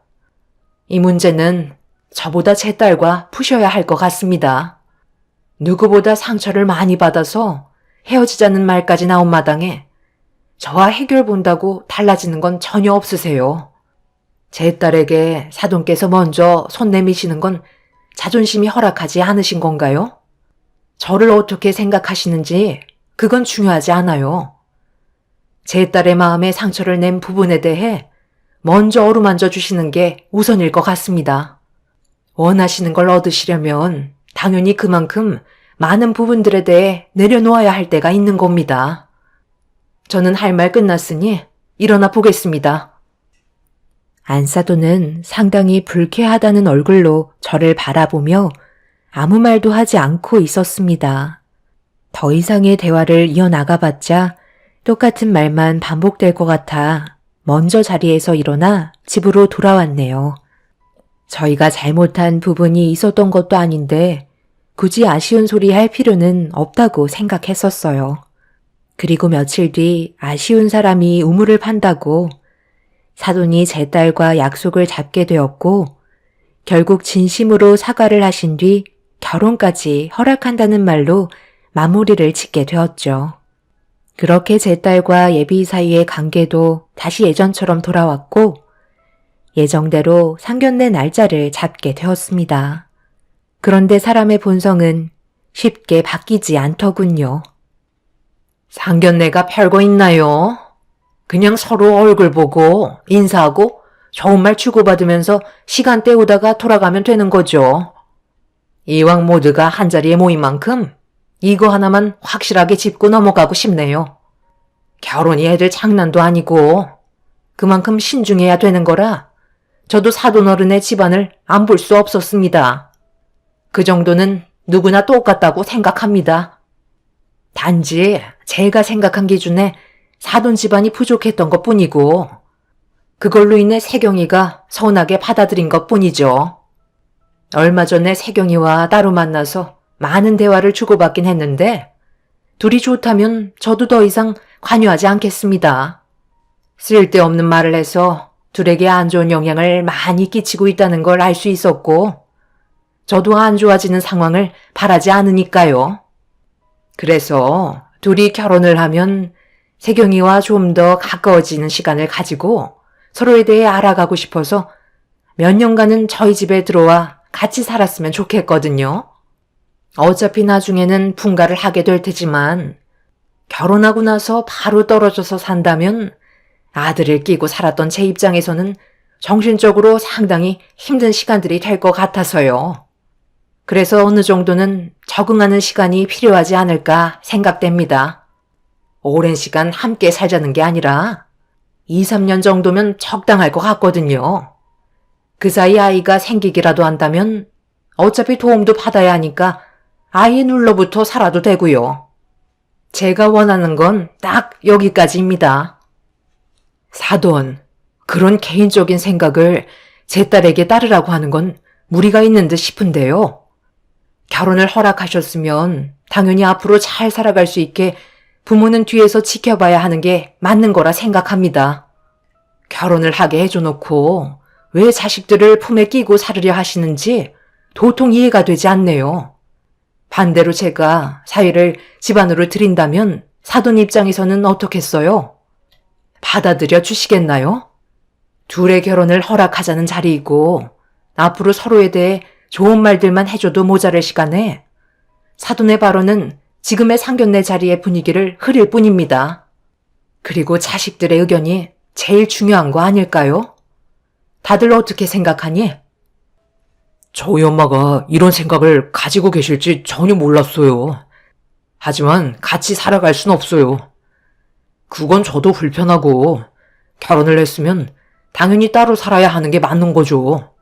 이 문제는 저보다 제 딸과 푸셔야 할 것 같습니다. 누구보다 상처를 많이 받아서 헤어지자는 말까지 나온 마당에 저와 해결 본다고 달라지는 건 전혀 없으세요. 제 딸에게 사돈께서 먼저 손 내미시는 건 자존심이 허락하지 않으신 건가요? 저를 어떻게 생각하시는지 그건 중요하지 않아요. 제 딸의 마음에 상처를 낸 부분에 대해 먼저 어루만져 주시는 게 우선일 것 같습니다. 원하시는 걸 얻으시려면 당연히 그만큼 많은 부분들에 대해 내려놓아야 할 때가 있는 겁니다. 저는 할 말 끝났으니 일어나 보겠습니다. 안사돈은 상당히 불쾌하다는 얼굴로 저를 바라보며 아무 말도 하지 않고 있었습니다. 더 이상의 대화를 이어나가봤자 똑같은 말만 반복될 것 같아 먼저 자리에서 일어나 집으로 돌아왔네요. 저희가 잘못한 부분이 있었던 것도 아닌데 굳이 아쉬운 소리 할 필요는 없다고 생각했었어요. 그리고 며칠 뒤 아쉬운 사람이 우물을 판다고 사돈이 제 딸과 약속을 잡게 되었고 결국 진심으로 사과를 하신 뒤 결혼까지 허락한다는 말로 마무리를 짓게 되었죠. 그렇게 제 딸과 예비 사이의 관계도 다시 예전처럼 돌아왔고 예정대로 상견례 날짜를 잡게 되었습니다. 그런데 사람의 본성은 쉽게 바뀌지 않더군요. 상견례가 별거 있나요? 그냥 서로 얼굴 보고 인사하고 좋은 말 주고받으면서 시간 때우다가 돌아가면 되는 거죠. 이왕 모두가 한자리에 모인 만큼 이거 하나만 확실하게 짚고 넘어가고 싶네요. 결혼이 애들 장난도 아니고 그만큼 신중해야 되는 거라 저도 사돈어른의 집안을 안 볼 수 없었습니다. 그 정도는 누구나 똑같다고 생각합니다. 단지 제가 생각한 기준에 사돈 집안이 부족했던 것뿐이고 그걸로 인해 세경이가 서운하게 받아들인 것뿐이죠. 얼마 전에 세경이와 따로 만나서 많은 대화를 주고받긴 했는데 둘이 좋다면 저도 더 이상 관여하지 않겠습니다. 쓸데없는 말을 해서 둘에게 안 좋은 영향을 많이 끼치고 있다는 걸 알 수 있었고 저도 안 좋아지는 상황을 바라지 않으니까요. 그래서 둘이 결혼을 하면 세경이와 좀 더 가까워지는 시간을 가지고 서로에 대해 알아가고 싶어서 몇 년간은 저희 집에 들어와 같이 살았으면 좋겠거든요. 어차피 나중에는 분가를 하게 될 테지만 결혼하고 나서 바로 떨어져서 산다면 아들을 끼고 살았던 제 입장에서는 정신적으로 상당히 힘든 시간들이 될 것 같아서요. 그래서 어느 정도는 적응하는 시간이 필요하지 않을까 생각됩니다. 오랜 시간 함께 살자는 게 아니라 2, 3년 정도면 적당할 것 같거든요. 그 사이 아이가 생기기라도 한다면 어차피 도움도 받아야 하니까 아이의 눌러붙어 살아도 되고요. 제가 원하는 건 딱 여기까지입니다. 사돈, 그런 개인적인 생각을 제 딸에게 따르라고 하는 건 무리가 있는 듯 싶은데요. 결혼을 허락하셨으면 당연히 앞으로 잘 살아갈 수 있게 부모는 뒤에서 지켜봐야 하는 게 맞는 거라 생각합니다. 결혼을 하게 해줘놓고 왜 자식들을 품에 끼고 살으려 하시는지 도통 이해가 되지 않네요. 반대로 제가 사위를 집안으로 들인다면 사돈 입장에서는 어떻겠어요? 받아들여 주시겠나요? 둘의 결혼을 허락하자는 자리이고 앞으로 서로에 대해 좋은 말들만 해줘도 모자랄 시간에 사돈의 발언은 지금의 상견례 자리의 분위기를 흐릴 뿐입니다. 그리고 자식들의 의견이 제일 중요한 거 아닐까요? 다들 어떻게 생각하니? 저희 엄마가 이런 생각을 가지고 계실지 전혀 몰랐어요. 하지만 같이 살아갈 순 없어요. 그건 저도 불편하고 결혼을 했으면 당연히 따로 살아야 하는 게 맞는 거죠.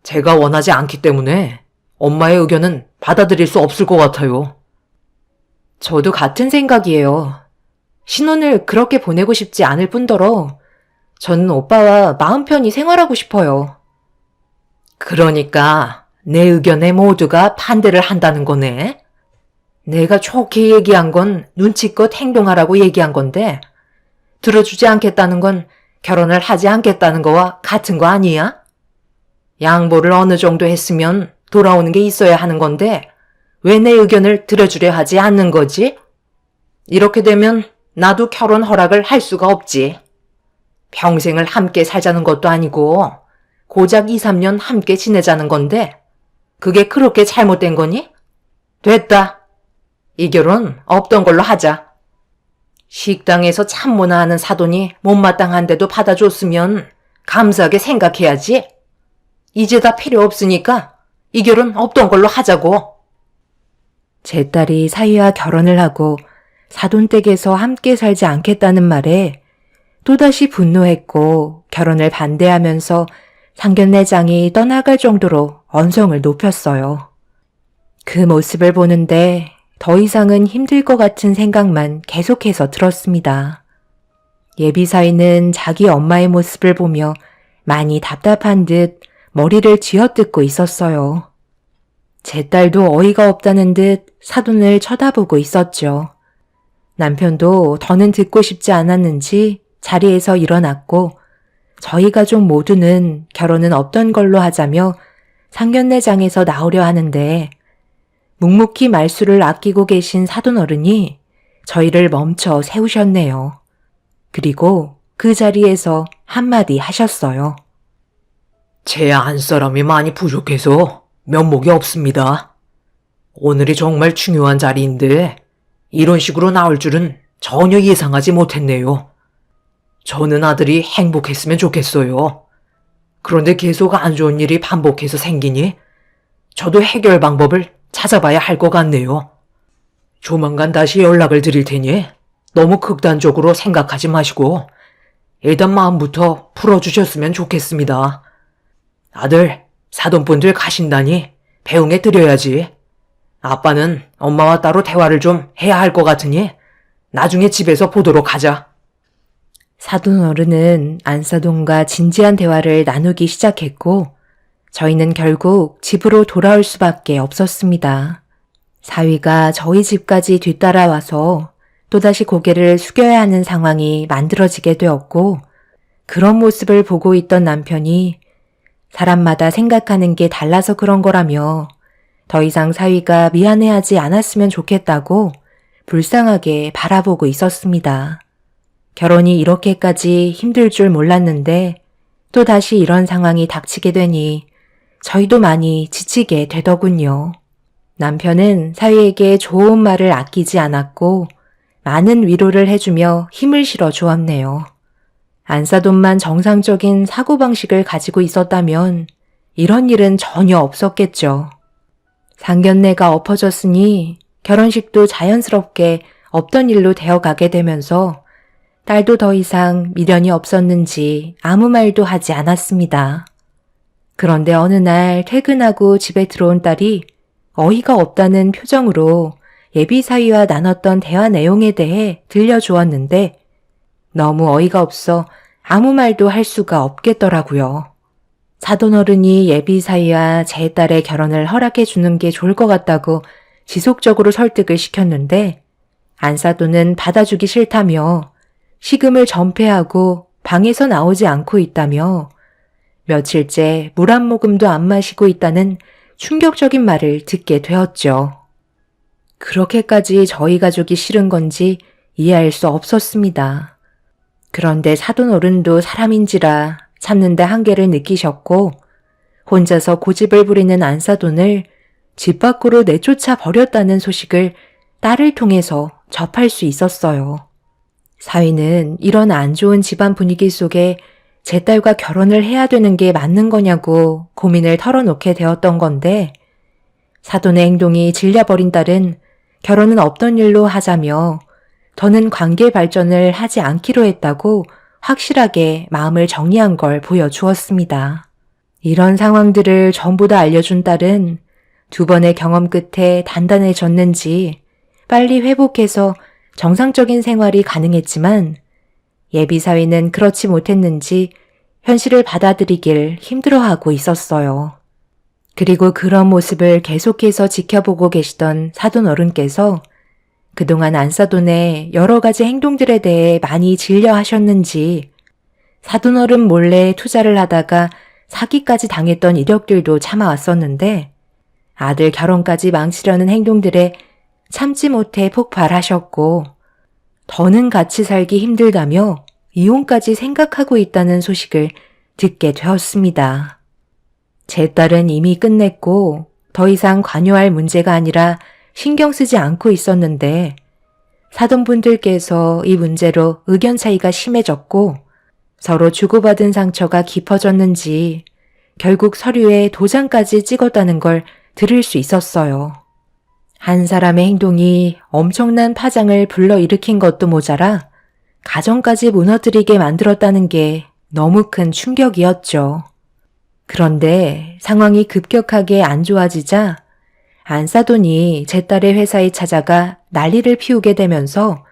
제가 원하지 않기 때문에 엄마의 의견은 받아들일 수 없을 것 같아요. 저도 같은 생각이에요. 신혼을 그렇게 보내고 싶지 않을 뿐더러 저는 오빠와 마음 편히 생활하고 싶어요. 그러니까 내 의견에 모두가 반대를 한다는 거네. 내가 좋게 얘기한 건 눈치껏 행동하라고 얘기한 건데 들어주지 않겠다는 건 결혼을 하지 않겠다는 거와 같은 거 아니야? 양보를 어느 정도 했으면 돌아오는 게 있어야 하는 건데 왜 내 의견을 들어주려 하지 않는 거지? 이렇게 되면 나도 결혼 허락을 할 수가 없지. 평생을 함께 살자는 것도 아니고 고작 2, 3년 함께 지내자는 건데 그게 그렇게 잘못된 거니? 됐다. 이 결혼 없던 걸로 하자. 식당에서 참모나 하는 사돈이 못마땅한데도 받아줬으면 감사하게 생각해야지. 이제 다 필요 없으니까 이 결혼 없던 걸로 하자고. 제 딸이 사위와 결혼을 하고 사돈 댁에서 함께 살지 않겠다는 말에 또다시 분노했고 결혼을 반대하면서 상견례장이 떠나갈 정도로 언성을 높였어요. 그 모습을 보는데 더 이상은 힘들 것 같은 생각만 계속해서 들었습니다. 예비 사위는 자기 엄마의 모습을 보며 많이 답답한 듯 머리를 쥐어뜯고 있었어요. 제 딸도 어이가 없다는 듯 사돈을 쳐다보고 있었죠. 남편도 더는 듣고 싶지 않았는지 자리에서 일어났고 저희 가족 모두는 결혼은 없던 걸로 하자며 상견례장에서 나오려 하는데 묵묵히 말수를 아끼고 계신 사돈 어른이 저희를 멈춰 세우셨네요. 그리고 그 자리에서 한마디 하셨어요. 제 안사람이 많이 부족해서 면목이 없습니다. 오늘이 정말 중요한 자리인데 이런 식으로 나올 줄은 전혀 예상하지 못했네요. 저는 아들이 행복했으면 좋겠어요. 그런데 계속 안 좋은 일이 반복해서 생기니 저도 해결 방법을 찾아봐야 할 것 같네요. 조만간 다시 연락을 드릴 테니 너무 극단적으로 생각하지 마시고 일단 마음부터 풀어주셨으면 좋겠습니다. 아들, 사돈분들 가신다니 배웅해 드려야지. 아빠는 엄마와 따로 대화를 좀 해야 할 것 같으니 나중에 집에서 보도록 하자. 사돈 어른은 안사돈과 진지한 대화를 나누기 시작했고 저희는 결국 집으로 돌아올 수밖에 없었습니다. 사위가 저희 집까지 뒤따라와서 또다시 고개를 숙여야 하는 상황이 만들어지게 되었고 그런 모습을 보고 있던 남편이 사람마다 생각하는 게 달라서 그런 거라며 더 이상 사위가 미안해하지 않았으면 좋겠다고 불쌍하게 바라보고 있었습니다. 결혼이 이렇게까지 힘들 줄 몰랐는데 또 다시 이런 상황이 닥치게 되니 저희도 많이 지치게 되더군요. 남편은 사위에게 좋은 말을 아끼지 않았고 많은 위로를 해주며 힘을 실어 주었네요. 안사돈만 정상적인 사고방식을 가지고 있었다면 이런 일은 전혀 없었겠죠. 상견례가 엎어졌으니 결혼식도 자연스럽게 없던 일로 되어가게 되면서 딸도 더 이상 미련이 없었는지 아무 말도 하지 않았습니다. 그런데 어느 날 퇴근하고 집에 들어온 딸이 어이가 없다는 표정으로 예비사위와 나눴던 대화 내용에 대해 들려주었는데 너무 어이가 없어 아무 말도 할 수가 없겠더라고요. 사돈어른이 예비사위와 제 딸의 결혼을 허락해 주는 게 좋을 것 같다고 지속적으로 설득을 시켰는데 안사돈은 받아주기 싫다며 식음을 전폐하고 방에서 나오지 않고 있다며 며칠째 물 한 모금도 안 마시고 있다는 충격적인 말을 듣게 되었죠. 그렇게까지 저희 가족이 싫은 건지 이해할 수 없었습니다. 그런데 사돈어른도 사람인지라 참는데 한계를 느끼셨고 혼자서 고집을 부리는 안사돈을 집 밖으로 내쫓아 버렸다는 소식을 딸을 통해서 접할 수 있었어요. 사위는 이런 안 좋은 집안 분위기 속에 제 딸과 결혼을 해야 되는 게 맞는 거냐고 고민을 털어놓게 되었던 건데 사돈의 행동이 질려버린 딸은 결혼은 없던 일로 하자며 더는 관계 발전을 하지 않기로 했다고 확실하게 마음을 정리한 걸 보여주었습니다. 이런 상황들을 전부 다 알려준 딸은 두 번의 경험 끝에 단단해졌는지 빨리 회복해서 정상적인 생활이 가능했지만 예비사위는 그렇지 못했는지 현실을 받아들이길 힘들어하고 있었어요. 그리고 그런 모습을 계속해서 지켜보고 계시던 사돈 어른께서 그동안 안사돈의 여러 가지 행동들에 대해 많이 질려하셨는지 사돈 어른 몰래 투자를 하다가 사기까지 당했던 이력들도 참아왔었는데 아들 결혼까지 망치려는 행동들에 참지 못해 폭발하셨고 더는 같이 살기 힘들다며 이혼까지 생각하고 있다는 소식을 듣게 되었습니다. 제 딸은 이미 끝냈고 더 이상 관여할 문제가 아니라 신경 쓰지 않고 있었는데 사돈분들께서 이 문제로 의견 차이가 심해졌고 서로 주고받은 상처가 깊어졌는지 결국 서류에 도장까지 찍었다는 걸 들을 수 있었어요. 한 사람의 행동이 엄청난 파장을 불러일으킨 것도 모자라 가정까지 무너뜨리게 만들었다는 게 너무 큰 충격이었죠. 그런데 상황이 급격하게 안 좋아지자 안사돈이 제 딸의 회사에 찾아가 난리를 피우게 되면서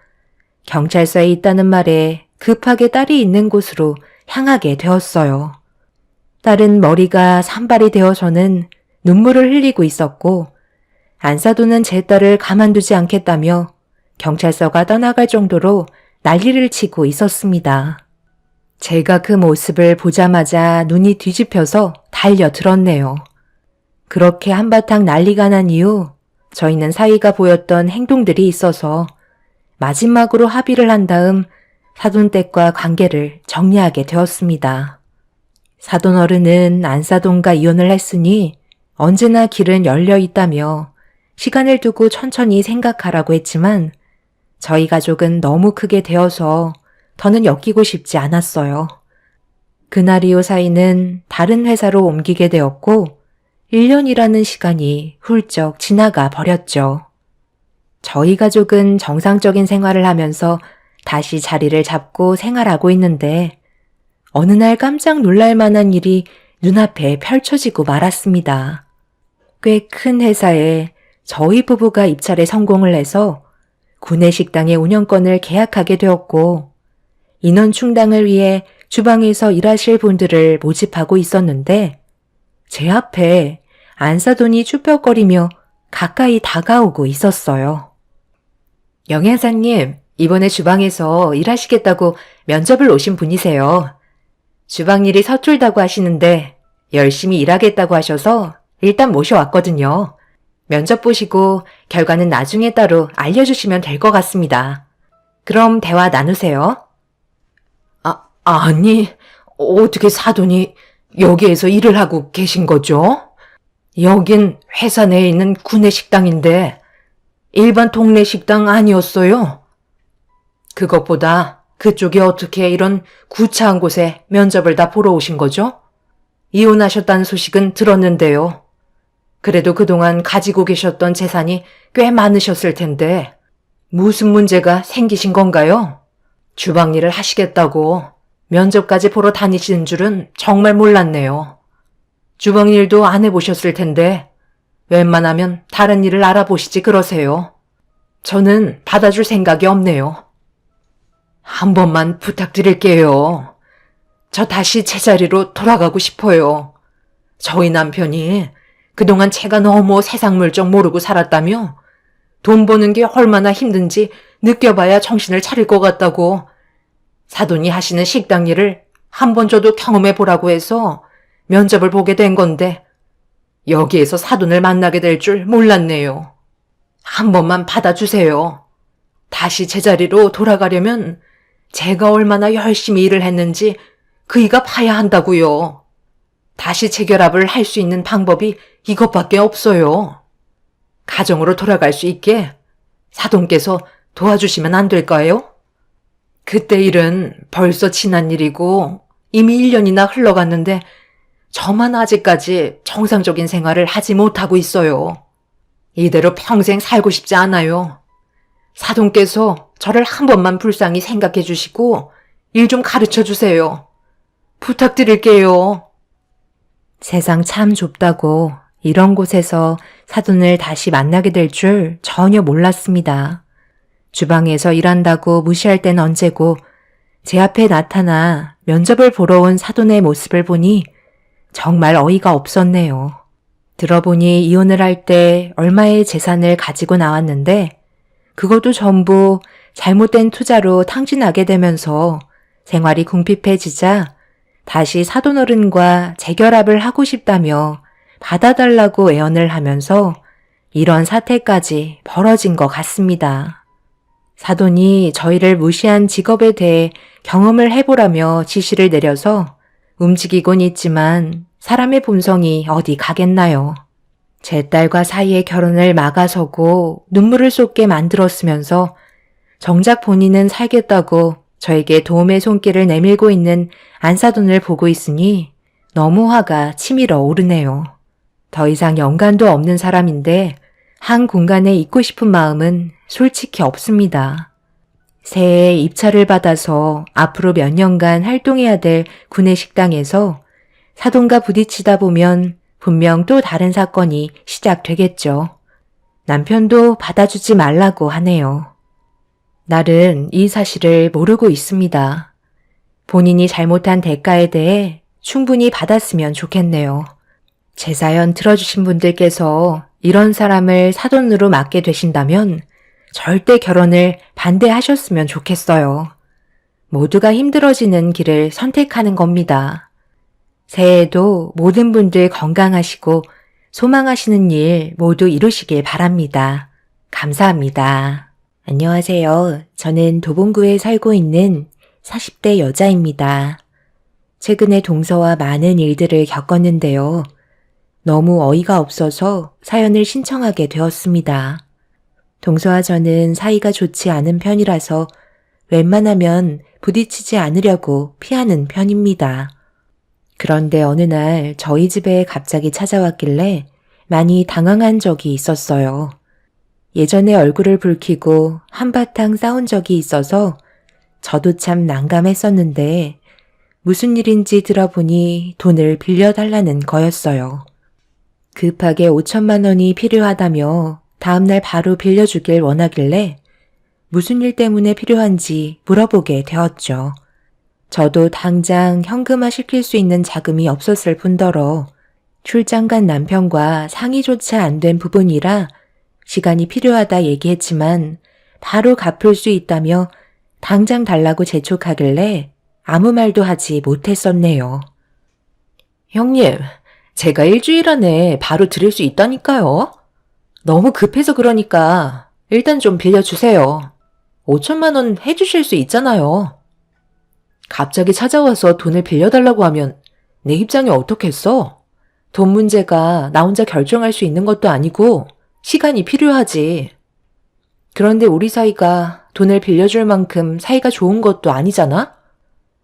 경찰서에 있다는 말에 급하게 딸이 있는 곳으로 향하게 되었어요. 딸은 머리가 산발이 되어서는 눈물을 흘리고 있었고 안사돈은 제 딸을 가만두지 않겠다며 경찰서가 떠나갈 정도로 난리를 치고 있었습니다. 제가 그 모습을 보자마자 눈이 뒤집혀서 달려들었네요. 그렇게 한바탕 난리가 난 이후 저희는 사위가 보였던 행동들이 있어서 마지막으로 합의를 한 다음 사돈댁과 관계를 정리하게 되었습니다. 사돈 어른은 안사돈과 이혼을 했으니 언제나 길은 열려 있다며 시간을 두고 천천히 생각하라고 했지만 저희 가족은 너무 크게 되어서 더는 엮이고 싶지 않았어요. 그날 이후 사이는 다른 회사로 옮기게 되었고 1년이라는 시간이 훌쩍 지나가 버렸죠. 저희 가족은 정상적인 생활을 하면서 다시 자리를 잡고 생활하고 있는데 어느 날 깜짝 놀랄 만한 일이 눈앞에 펼쳐지고 말았습니다. 꽤 큰 회사에 저희 부부가 입찰에 성공을 해서 구내식당의 운영권을 계약하게 되었고 인원 충당을 위해 주방에서 일하실 분들을 모집하고 있었는데 제 앞에 안사돈이 쭈뼛거리며 가까이 다가오고 있었어요. 영양사님, 이번에 주방에서 일하시겠다고 면접을 오신 분이세요. 주방 일이 서툴다고 하시는데 열심히 일하겠다고 하셔서 일단 모셔왔거든요. 면접 보시고 결과는 나중에 따로 알려주시면 될 것 같습니다. 그럼 대화 나누세요. 아니, 어떻게 사돈이 여기에서 일을 하고 계신 거죠? 여긴 회사 내에 있는 구내식당인데 일반 동네 식당 아니었어요? 그것보다 그쪽이 어떻게 이런 구차한 곳에 면접을 다 보러 오신 거죠? 이혼하셨다는 소식은 들었는데요. 그래도 그동안 가지고 계셨던 재산이 꽤 많으셨을 텐데 무슨 문제가 생기신 건가요? 주방 일을 하시겠다고 면접까지 보러 다니시는 줄은 정말 몰랐네요. 주방 일도 안 해보셨을 텐데 웬만하면 다른 일을 알아보시지 그러세요. 저는 받아줄 생각이 없네요. 한 번만 부탁드릴게요. 저 다시 제자리로 돌아가고 싶어요. 저희 남편이 그동안 제가 너무 세상 물정 모르고 살았다며 돈 버는 게 얼마나 힘든지 느껴봐야 정신을 차릴 것 같다고 사돈이 하시는 식당 일을 한 번 저도 경험해 보라고 해서 면접을 보게 된 건데 여기에서 사돈을 만나게 될 줄 몰랐네요. 한 번만 받아주세요. 다시 제자리로 돌아가려면 제가 얼마나 열심히 일을 했는지 그이가 봐야 한다고요. 다시 재결합을 할 수 있는 방법이 이것밖에 없어요. 가정으로 돌아갈 수 있게 사돈께서 도와주시면 안 될까요? 그때 일은 벌써 지난 일이고 이미 1년이나 흘러갔는데 저만 아직까지 정상적인 생활을 하지 못하고 있어요. 이대로 평생 살고 싶지 않아요. 사돈께서 저를 한 번만 불쌍히 생각해 주시고 일 좀 가르쳐 주세요. 부탁드릴게요. 세상 참 좁다고 이런 곳에서 사돈을 다시 만나게 될 줄 전혀 몰랐습니다. 주방에서 일한다고 무시할 땐 언제고 제 앞에 나타나 면접을 보러 온 사돈의 모습을 보니 정말 어이가 없었네요. 들어보니 이혼을 할 때 얼마의 재산을 가지고 나왔는데 그것도 전부 잘못된 투자로 탕진하게 되면서 생활이 궁핍해지자 다시 사돈어른과 재결합을 하고 싶다며 받아달라고 애원을 하면서 이런 사태까지 벌어진 것 같습니다. 사돈이 저희를 무시한 직업에 대해 경험을 해보라며 지시를 내려서 움직이곤 있지만 사람의 본성이 어디 가겠나요. 제 딸과 사이의 결혼을 막아서고 눈물을 쏟게 만들었으면서 정작 본인은 살겠다고 저에게 도움의 손길을 내밀고 있는 안사돈을 보고 있으니 너무 화가 치밀어 오르네요. 더 이상 연관도 없는 사람인데 한 공간에 있고 싶은 마음은 솔직히 없습니다. 새해에 입찰을 받아서 앞으로 몇 년간 활동해야 될 구내식당에서 사돈과 부딪히다 보면 분명 또 다른 사건이 시작되겠죠. 남편도 받아주지 말라고 하네요. 날은 이 사실을 모르고 있습니다. 본인이 잘못한 대가에 대해 충분히 받았으면 좋겠네요. 제 사연 들어주신 분들께서 이런 사람을 사돈으로 맡게 되신다면 절대 결혼을 반대하셨으면 좋겠어요. 모두가 힘들어지는 길을 선택하는 겁니다. 새해에도 모든 분들 건강하시고 소망하시는 일 모두 이루시길 바랍니다. 감사합니다. 안녕하세요. 저는 도봉구에 살고 있는 40대 여자입니다. 최근에 동서와 많은 일들을 겪었는데요. 너무 어이가 없어서 사연을 신청하게 되었습니다. 동서와 저는 사이가 좋지 않은 편이라서 웬만하면 부딪히지 않으려고 피하는 편입니다. 그런데 어느 날 저희 집에 갑자기 찾아왔길래 많이 당황한 적이 있었어요. 예전에 얼굴을 붉히고 한바탕 싸운 적이 있어서 저도 참 난감했었는데 무슨 일인지 들어보니 돈을 빌려달라는 거였어요. 급하게 5천만 원이 필요하다며 다음날 바로 빌려주길 원하길래 무슨 일 때문에 필요한지 물어보게 되었죠. 저도 당장 현금화 시킬 수 있는 자금이 없었을 뿐더러 출장 간 남편과 상의조차 안 된 부분이라 시간이 필요하다 얘기했지만 바로 갚을 수 있다며 당장 달라고 재촉하길래 아무 말도 하지 못했었네요. 형님, 제가 일주일 안에 바로 드릴 수 있다니까요. 너무 급해서 그러니까 일단 좀 빌려주세요. 5천만 원 해주실 수 있잖아요. 갑자기 찾아와서 돈을 빌려달라고 하면 내 입장이 어떻겠어? 돈 문제가 나 혼자 결정할 수 있는 것도 아니고 시간이 필요하지. 그런데 우리 사이가 돈을 빌려줄 만큼 사이가 좋은 것도 아니잖아?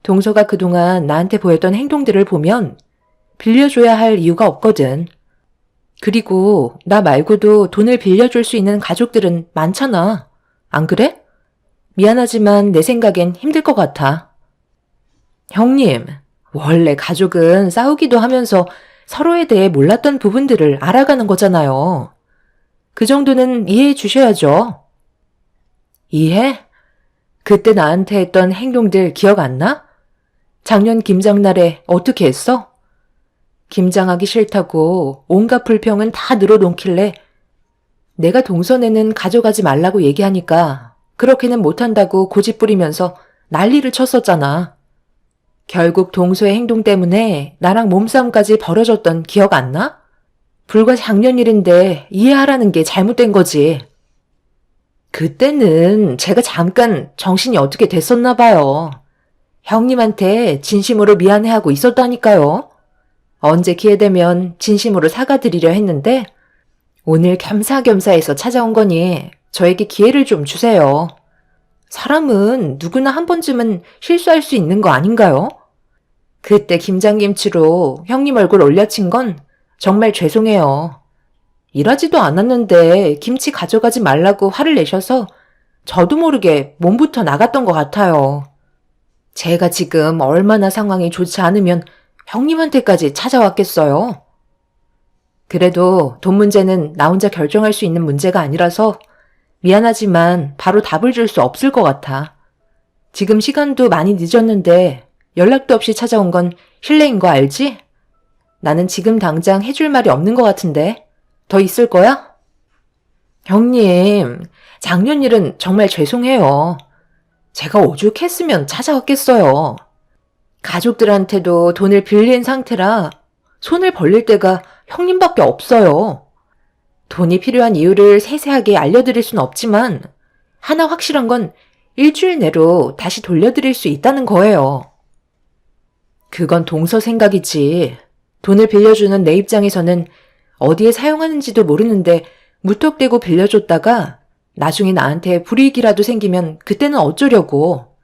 동서가 그동안 나한테 보였던 행동들을 보면 빌려줘야 할 이유가 없거든. 그리고 나 말고도 돈을 빌려줄 수 있는 가족들은 많잖아. 안 그래? 미안하지만 내 생각엔 힘들 것 같아. 형님, 원래 가족은 싸우기도 하면서 서로에 대해 몰랐던 부분들을 알아가는 거잖아요. 그 정도는 이해해 주셔야죠. 이해? 그때 나한테 했던 행동들 기억 안 나? 작년 김장날에 어떻게 했어? 김장하기 싫다고 온갖 불평은 다 늘어놓길래 내가 동선에는 가져가지 말라고 얘기하니까 그렇게는 못한다고 고집부리면서 난리를 쳤었잖아. 결국 동서의 행동 때문에 나랑 몸싸움까지 벌어졌던 기억 안 나? 불과 작년 일인데 이해하라는 게 잘못된 거지. 그때는 제가 잠깐 정신이 어떻게 됐었나 봐요. 형님한테 진심으로 미안해하고 있었다니까요. 언제 기회되면 진심으로 사과드리려 했는데 오늘 겸사겸사해서 찾아온 거니 저에게 기회를 좀 주세요. 사람은 누구나 한 번쯤은 실수할 수 있는 거 아닌가요? 그때 김장김치로 형님 얼굴 올려친 건 정말 죄송해요. 일하지도 않았는데 김치 가져가지 말라고 화를 내셔서 저도 모르게 몸부터 나갔던 것 같아요. 제가 지금 얼마나 상황이 좋지 않으면 형님한테까지 찾아왔겠어요. 그래도 돈 문제는 나 혼자 결정할 수 있는 문제가 아니라서 미안하지만 바로 답을 줄 수 없을 것 같아. 지금 시간도 많이 늦었는데 연락도 없이 찾아온 건 실례인 거 알지? 나는 지금 당장 해줄 말이 없는 것 같은데 더 있을 거야? 형님, 작년 일은 정말 죄송해요. 제가 오죽했으면 찾아왔겠어요. 가족들한테도 돈을 빌린 상태라 손을 벌릴 데가 형님밖에 없어요. 돈이 필요한 이유를 세세하게 알려드릴 순 없지만 하나 확실한 건 일주일 내로 다시 돌려드릴 수 있다는 거예요. 그건 동서 생각이지. 돈을 빌려주는 내 입장에서는 어디에 사용하는지도 모르는데 무턱대고 빌려줬다가 나중에 나한테 불이익이라도 생기면 그때는 어쩌려고.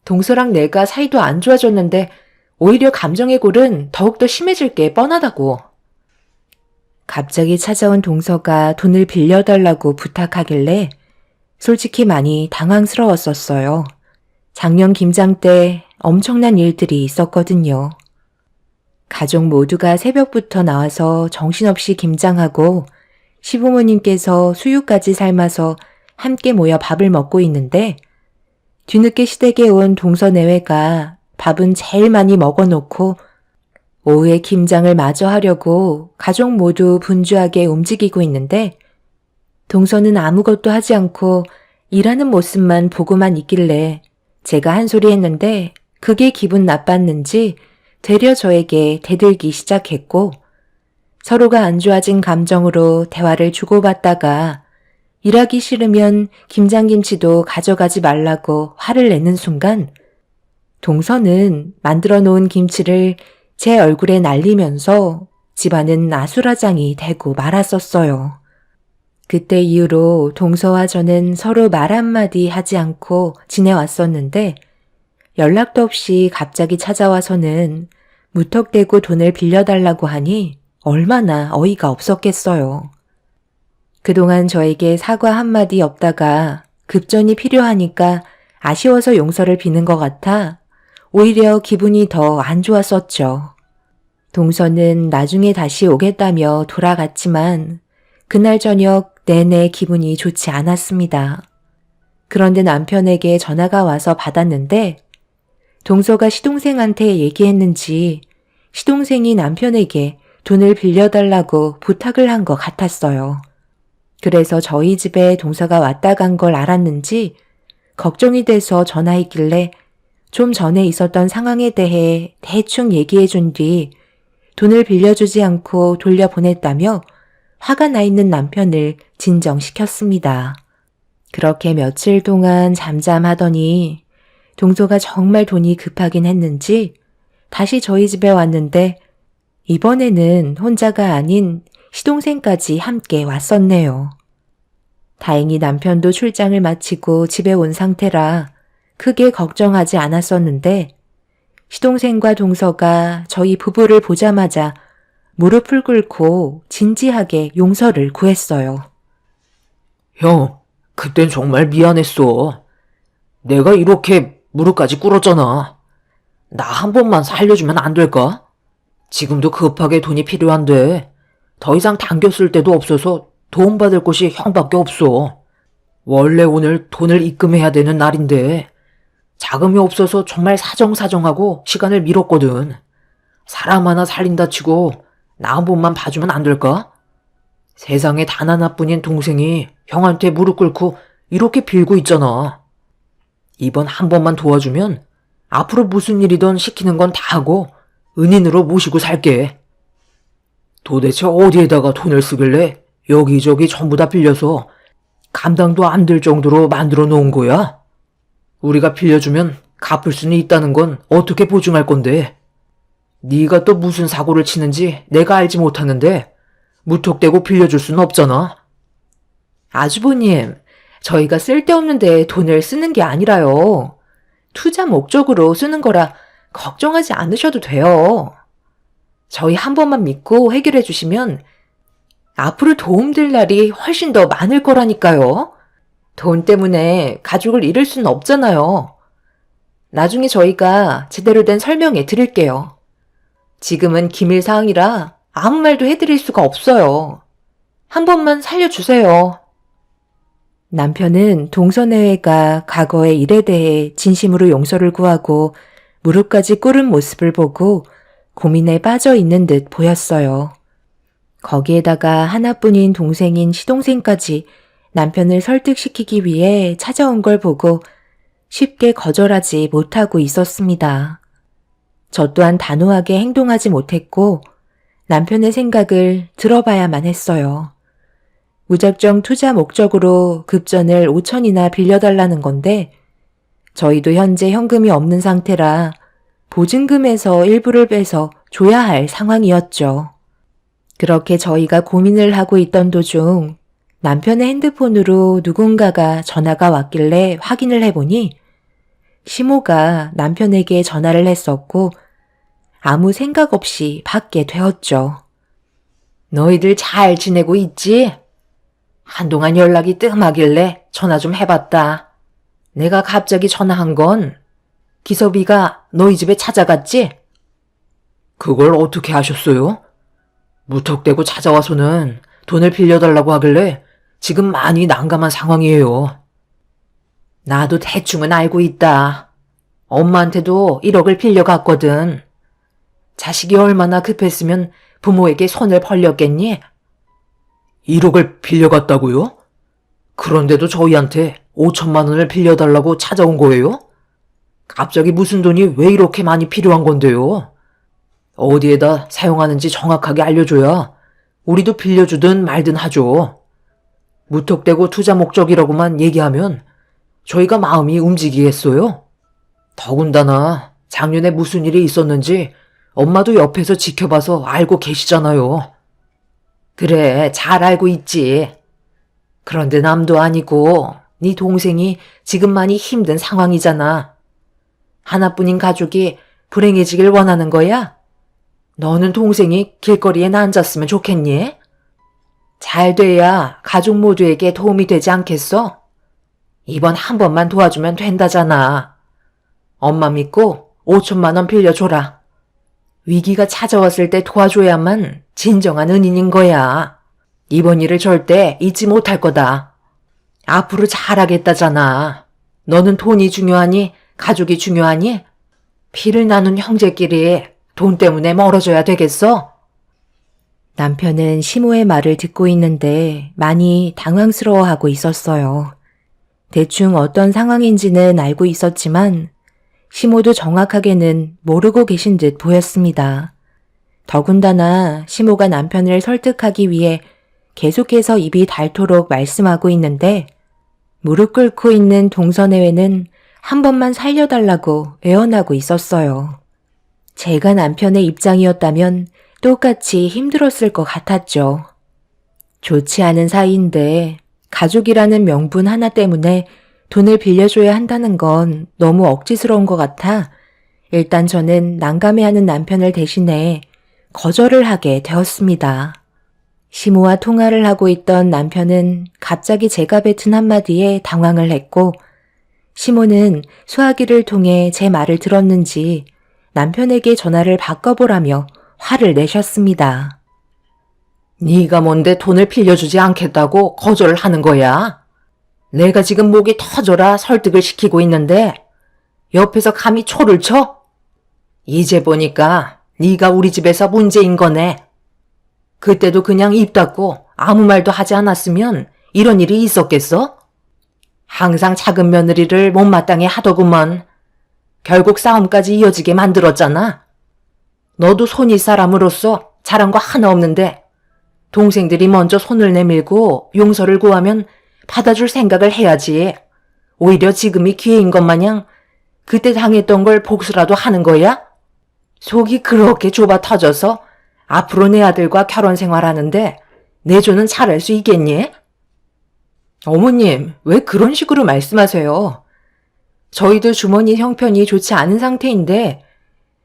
동서랑 내가 사이도 안 좋아졌는데 오히려 감정의 골은 더욱더 심해질 게 뻔하다고. 갑자기 찾아온 동서가 돈을 빌려달라고 부탁하길래 솔직히 많이 당황스러웠었어요. 작년 김장 때 엄청난 일들이 있었거든요. 가족 모두가 새벽부터 나와서 정신없이 김장하고 시부모님께서 수육까지 삶아서 함께 모여 밥을 먹고 있는데 뒤늦게 시댁에 온 동서 내외가 밥은 제일 많이 먹어놓고 오후에 김장을 마저 하려고 가족 모두 분주하게 움직이고 있는데 동서는 아무것도 하지 않고 일하는 모습만 보고만 있길래 제가 한 소리 했는데 그게 기분 나빴는지 되려 저에게 대들기 시작했고 서로가 안 좋아진 감정으로 대화를 주고받다가 일하기 싫으면 김장김치도 가져가지 말라고 화를 내는 순간 동서는 만들어 놓은 김치를 제 얼굴에 날리면서 집안은 아수라장이 되고 말았었어요. 그때 이후로 동서와 저는 서로 말 한마디 하지 않고 지내왔었는데 연락도 없이 갑자기 찾아와서는 무턱대고 돈을 빌려달라고 하니 얼마나 어이가 없었겠어요. 그동안 저에게 사과 한마디 없다가 급전이 필요하니까 아쉬워서 용서를 비는 것 같아 오히려 기분이 더 안 좋았었죠. 동서는 나중에 다시 오겠다며 돌아갔지만 그날 저녁 내내 기분이 좋지 않았습니다. 그런데 남편에게 전화가 와서 받았는데 동서가 시동생한테 얘기했는지 시동생이 남편에게 돈을 빌려달라고 부탁을 한 것 같았어요. 그래서 저희 집에 동서가 왔다 간 걸 알았는지 걱정이 돼서 전화했길래 좀 전에 있었던 상황에 대해 대충 얘기해 준 뒤 돈을 빌려주지 않고 돌려보냈다며 화가 나 있는 남편을 진정시켰습니다. 그렇게 며칠 동안 잠잠하더니 동서가 정말 돈이 급하긴 했는지 다시 저희 집에 왔는데 이번에는 혼자가 아닌 시동생까지 함께 왔었네요. 다행히 남편도 출장을 마치고 집에 온 상태라 크게 걱정하지 않았었는데 시동생과 동서가 저희 부부를 보자마자 무릎을 꿇고 진지하게 용서를 구했어요. 형, 그땐 정말 미안했어. 내가 이렇게 무릎까지 꿇었잖아. 나 한 번만 살려주면 안 될까? 지금도 급하게 돈이 필요한데 더 이상 당겨 쓸 데도 없어서 도움받을 곳이 형밖에 없어. 원래 오늘 돈을 입금해야 되는 날인데 자금이 없어서 정말 사정사정하고 시간을 미뤘거든. 사람 하나 살린다 치고 나 한 번만 봐주면 안 될까? 세상에 단 하나뿐인 동생이 형한테 무릎 꿇고 이렇게 빌고 있잖아. 이번 한 번만 도와주면 앞으로 무슨 일이든 시키는 건 다 하고 은인으로 모시고 살게. 도대체 어디에다가 돈을 쓰길래 여기저기 전부 다 빌려서 감당도 안 될 정도로 만들어 놓은 거야? 우리가 빌려주면 갚을 수는 있다는 건 어떻게 보증할 건데? 네가 또 무슨 사고를 치는지 내가 알지 못하는데 무턱대고 빌려줄 수는 없잖아. 아주버님, 저희가 쓸데없는 데 돈을 쓰는 게 아니라요. 투자 목적으로 쓰는 거라 걱정하지 않으셔도 돼요. 저희 한 번만 믿고 해결해 주시면 앞으로 도움될 날이 훨씬 더 많을 거라니까요. 돈 때문에 가족을 잃을 수는 없잖아요. 나중에 저희가 제대로 된 설명해 드릴게요. 지금은 기밀 사항이라 아무 말도 해드릴 수가 없어요. 한 번만 살려주세요. 남편은 동서내외가 과거의 일에 대해 진심으로 용서를 구하고 무릎까지 꿇은 모습을 보고 고민에 빠져 있는 듯 보였어요. 거기에다가 하나뿐인 동생인 시동생까지 남편을 설득시키기 위해 찾아온 걸 보고 쉽게 거절하지 못하고 있었습니다. 저 또한 단호하게 행동하지 못했고 남편의 생각을 들어봐야만 했어요. 무작정 투자 목적으로 급전을 5천이나 빌려달라는 건데 저희도 현재 현금이 없는 상태라 보증금에서 일부를 빼서 줘야 할 상황이었죠. 그렇게 저희가 고민을 하고 있던 도중 남편의 핸드폰으로 누군가가 전화가 왔길래 확인을 해보니 시모가 남편에게 전화를 했었고 아무 생각 없이 받게 되었죠. 너희들 잘 지내고 있지? 한동안 연락이 뜸하길래 전화 좀 해봤다. 내가 갑자기 전화한 건 기섭이가 너희 집에 찾아갔지? 그걸 어떻게 하셨어요? 무턱대고 찾아와서는 돈을 빌려달라고 하길래 지금 많이 난감한 상황이에요. 나도 대충은 알고 있다. 엄마한테도 1억을 빌려갔거든. 자식이 얼마나 급했으면 부모에게 손을 벌렸겠니? 1억을 빌려갔다고요? 그런데도 저희한테 5천만 원을 빌려달라고 찾아온 거예요? 갑자기 무슨 돈이 왜 이렇게 많이 필요한 건데요? 어디에다 사용하는지 정확하게 알려줘야 우리도 빌려주든 말든 하죠. 무턱대고 투자 목적이라고만 얘기하면 저희가 마음이 움직이겠어요? 더군다나 작년에 무슨 일이 있었는지 엄마도 옆에서 지켜봐서 알고 계시잖아요. 그래, 잘 알고 있지. 그런데 남도 아니고 네 동생이 지금 많이 힘든 상황이잖아. 하나뿐인 가족이 불행해지길 원하는 거야? 너는 동생이 길거리에 앉았으면 좋겠니? 잘 돼야 가족 모두에게 도움이 되지 않겠어? 이번 한 번만 도와주면 된다잖아. 엄마 믿고 5천만 원 빌려줘라. 위기가 찾아왔을 때 도와줘야만 진정한 은인인 거야. 이번 일을 절대 잊지 못할 거다. 앞으로 잘하겠다잖아. 너는 돈이 중요하니? 가족이 중요하니? 피를 나눈 형제끼리 돈 때문에 멀어져야 되겠어? 남편은 시모의 말을 듣고 있는데 많이 당황스러워하고 있었어요. 대충 어떤 상황인지는 알고 있었지만 시모도 정확하게는 모르고 계신 듯 보였습니다. 더군다나 시모가 남편을 설득하기 위해 계속해서 입이 닳도록 말씀하고 있는데 무릎 꿇고 있는 동서내외는 한 번만 살려달라고 애원하고 있었어요. 제가 남편의 입장이었다면 똑같이 힘들었을 것 같았죠. 좋지 않은 사이인데 가족이라는 명분 하나 때문에 돈을 빌려줘야 한다는 건 너무 억지스러운 것 같아 일단 저는 난감해하는 남편을 대신해 거절을 하게 되었습니다. 시모와 통화를 하고 있던 남편은 갑자기 제가 뱉은 한마디에 당황을 했고 시모는 수화기를 통해 제 말을 들었는지 남편에게 전화를 바꿔보라며 화를 내셨습니다. 네가 뭔데 돈을 빌려주지 않겠다고 거절을 하는 거야? 내가 지금 목이 터져라 설득을 시키고 있는데 옆에서 감히 초를 쳐? 이제 보니까 네가 우리 집에서 문제인 거네. 그때도 그냥 입 닫고 아무 말도 하지 않았으면 이런 일이 있었겠어? 항상 작은 며느리를 못마땅해 하더구먼. 결국 싸움까지 이어지게 만들었잖아. 너도 손윗 사람으로서 잘한 거 하나 없는데 동생들이 먼저 손을 내밀고 용서를 구하면 받아줄 생각을 해야지. 오히려 지금이 기회인 것 마냥 그때 당했던 걸 복수라도 하는 거야? 속이 그렇게 좁아 터져서 앞으로 내 아들과 결혼 생활하는데 내조는 잘할 수 있겠니? 어머님, 왜 그런 식으로 말씀하세요? 저희도 주머니 형편이 좋지 않은 상태인데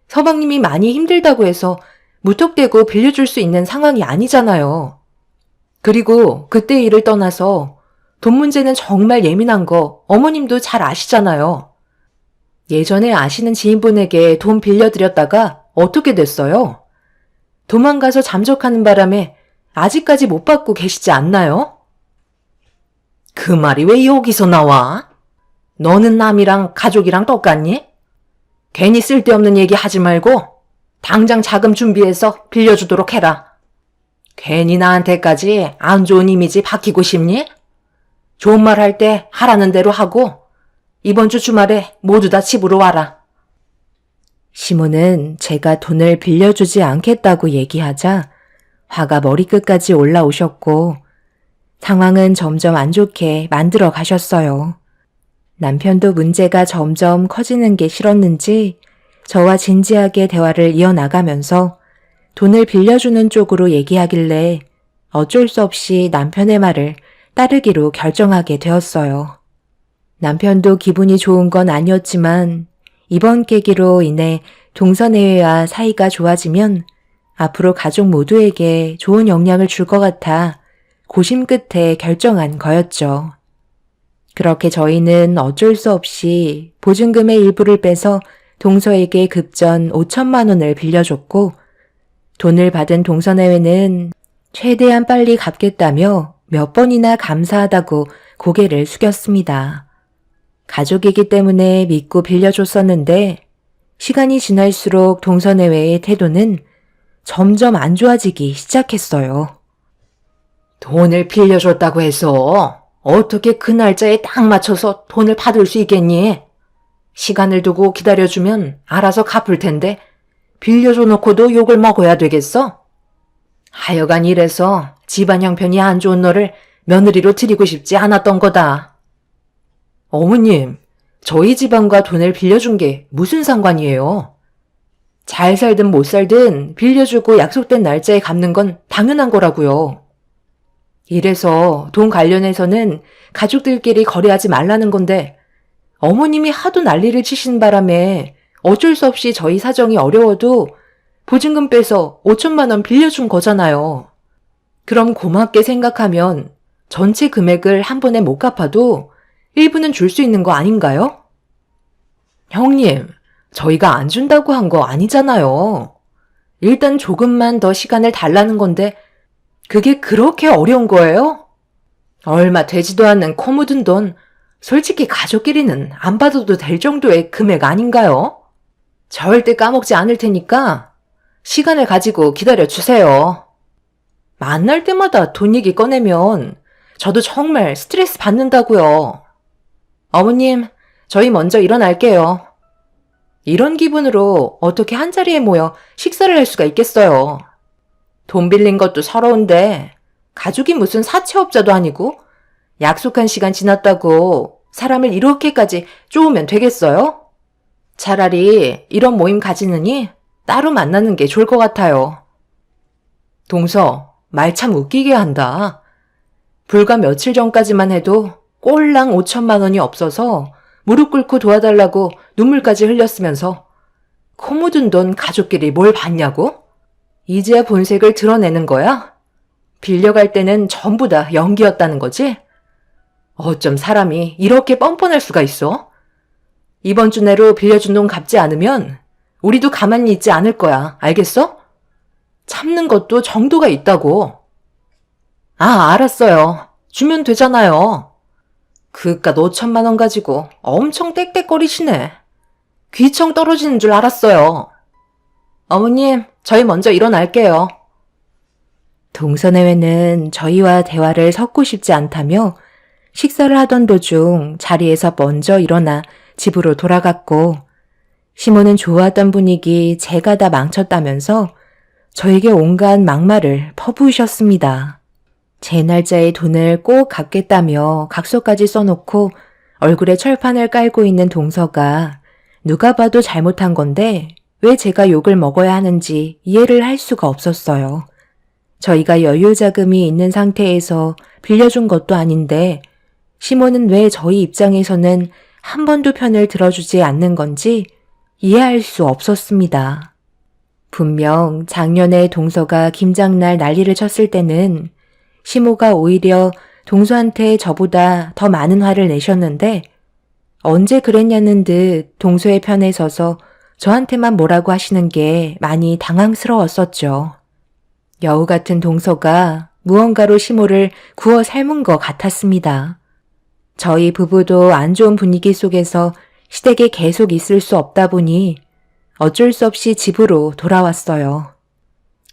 서방님이 많이 힘들다고 해서 무턱대고 빌려줄 수 있는 상황이 아니잖아요. 그리고 그때 일을 떠나서 돈 문제는 정말 예민한 거 어머님도 잘 아시잖아요. 예전에 아시는 지인분에게 돈 빌려드렸다가 어떻게 됐어요? 도망가서 잠적하는 바람에 아직까지 못 받고 계시지 않나요? 그 말이 왜 여기서 나와? 너는 남이랑 가족이랑 똑같니? 괜히 쓸데없는 얘기 하지 말고 당장 자금 준비해서 빌려주도록 해라. 괜히 나한테까지 안 좋은 이미지 박히고 싶니? 좋은 말 할 때 하라는 대로 하고 이번 주 주말에 모두 다 집으로 와라. 시모는 제가 돈을 빌려주지 않겠다고 얘기하자 화가 머리끝까지 올라오셨고 상황은 점점 안 좋게 만들어 가셨어요. 남편도 문제가 점점 커지는 게 싫었는지 저와 진지하게 대화를 이어나가면서 돈을 빌려주는 쪽으로 얘기하길래 어쩔 수 없이 남편의 말을 따르기로 결정하게 되었어요. 남편도 기분이 좋은 건 아니었지만 이번 계기로 인해 동서내외와 사이가 좋아지면 앞으로 가족 모두에게 좋은 영향을 줄 것 같아 고심 끝에 결정한 거였죠. 그렇게 저희는 어쩔 수 없이 보증금의 일부를 빼서 동서에게 급전 5천만 원을 빌려줬고 돈을 받은 동서내외는 최대한 빨리 갚겠다며 몇 번이나 감사하다고 고개를 숙였습니다. 가족이기 때문에 믿고 빌려줬었는데 시간이 지날수록 동서내외의 태도는 점점 안 좋아지기 시작했어요. 돈을 빌려줬다고 해서 어떻게 그 날짜에 딱 맞춰서 돈을 받을 수 있겠니? 시간을 두고 기다려주면 알아서 갚을 텐데 빌려줘 놓고도 욕을 먹어야 되겠어? 하여간 이래서 집안 형편이 안 좋은 너를 며느리로 드리고 싶지 않았던 거다. 어머님, 저희 집안과 돈을 빌려준 게 무슨 상관이에요? 잘 살든 못 살든 빌려주고 약속된 날짜에 갚는 건 당연한 거라고요. 이래서 돈 관련해서는 가족들끼리 거래하지 말라는 건데 어머님이 하도 난리를 치신 바람에 어쩔 수 없이 저희 사정이 어려워도 보증금 빼서 5천만 원 빌려준 거잖아요. 그럼 고맙게 생각하면 전체 금액을 한 번에 못 갚아도 일부는 줄 수 있는 거 아닌가요? 형님, 저희가 안 준다고 한 거 아니잖아요. 일단 조금만 더 시간을 달라는 건데 그게 그렇게 어려운 거예요? 얼마 되지도 않는 코 묻은 돈 솔직히 가족끼리는 안 받아도 될 정도의 금액 아닌가요? 절대 까먹지 않을 테니까 시간을 가지고 기다려주세요. 만날 때마다 돈 얘기 꺼내면 저도 정말 스트레스 받는다고요. 어머님, 저희 먼저 일어날게요. 이런 기분으로 어떻게 한자리에 모여 식사를 할 수가 있겠어요. 돈 빌린 것도 서러운데 가족이 무슨 사채업자도 아니고 약속한 시간 지났다고 사람을 이렇게까지 쪼으면 되겠어요? 차라리 이런 모임 가지느니 따로 만나는 게 좋을 것 같아요. 동서, 말 참 웃기게 한다. 불과 며칠 전까지만 해도 꼴랑 5천만 원이 없어서 무릎 꿇고 도와달라고 눈물까지 흘렸으면서 코 묻은 돈 가족끼리 뭘 봤냐고? 이제야 본색을 드러내는 거야? 빌려갈 때는 전부 다 연기였다는 거지? 어쩜 사람이 이렇게 뻔뻔할 수가 있어? 이번 주 내로 빌려준 돈 갚지 않으면 우리도 가만히 있지 않을 거야. 알겠어? 참는 것도 정도가 있다고. 아, 알았어요. 주면 되잖아요. 그깟 5천만 원 가지고 엄청 떽떽거리시네. 귀청 떨어지는 줄 알았어요. 어머님, 저희 먼저 일어날게요. 동서내외는 저희와 대화를 섞고 싶지 않다며 식사를 하던 도중 자리에서 먼저 일어나 집으로 돌아갔고, 시모는 좋아하던 분위기 제가 다 망쳤다면서 저에게 온갖 막말을 퍼부으셨습니다. 제 날짜에 돈을 꼭 갚겠다며 각서까지 써놓고 얼굴에 철판을 깔고 있는 동서가 누가 봐도 잘못한 건데 왜 제가 욕을 먹어야 하는지 이해를 할 수가 없었어요. 저희가 여유 자금이 있는 상태에서 빌려준 것도 아닌데 시모는 왜 저희 입장에서는 한 번도 편을 들어주지 않는 건지 이해할 수 없었습니다. 분명 작년에 동서가 김장날 난리를 쳤을 때는 시모가 오히려 동서한테 저보다 더 많은 화를 내셨는데 언제 그랬냐는 듯 동서의 편에 서서 저한테만 뭐라고 하시는 게 많이 당황스러웠었죠. 여우 같은 동서가 무언가로 시모를 구워 삶은 것 같았습니다. 저희 부부도 안 좋은 분위기 속에서 시댁에 계속 있을 수 없다 보니 어쩔 수 없이 집으로 돌아왔어요.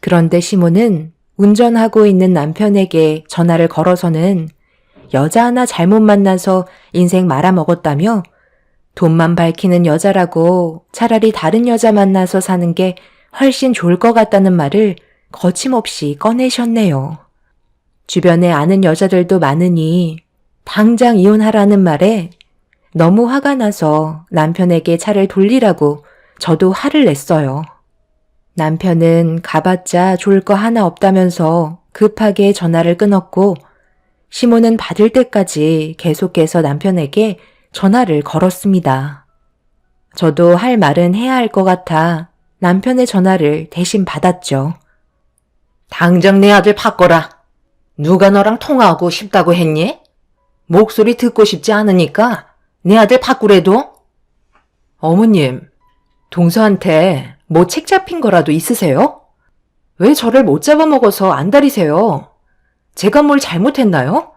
그런데 시모는 운전하고 있는 남편에게 전화를 걸어서는 여자 하나 잘못 만나서 인생 말아먹었다며 돈만 밝히는 여자라고 차라리 다른 여자 만나서 사는 게 훨씬 좋을 것 같다는 말을 거침없이 꺼내셨네요. 주변에 아는 여자들도 많으니 당장 이혼하라는 말에 너무 화가 나서 남편에게 차를 돌리라고 저도 화를 냈어요. 남편은 가봤자 좋을 거 하나 없다면서 급하게 전화를 끊었고 시모는 받을 때까지 계속해서 남편에게 전화를 걸었습니다. 저도 할 말은 해야 할 것 같아 남편의 전화를 대신 받았죠. 당장 내 아들 바꿔라. 누가 너랑 통화하고 싶다고 했니? 목소리 듣고 싶지 않으니까 내 아들 바꾸래도? 어머님, 동서한테 뭐 책 잡힌 거라도 있으세요? 왜 저를 못 잡아먹어서 안달이세요? 제가 뭘 잘못했나요?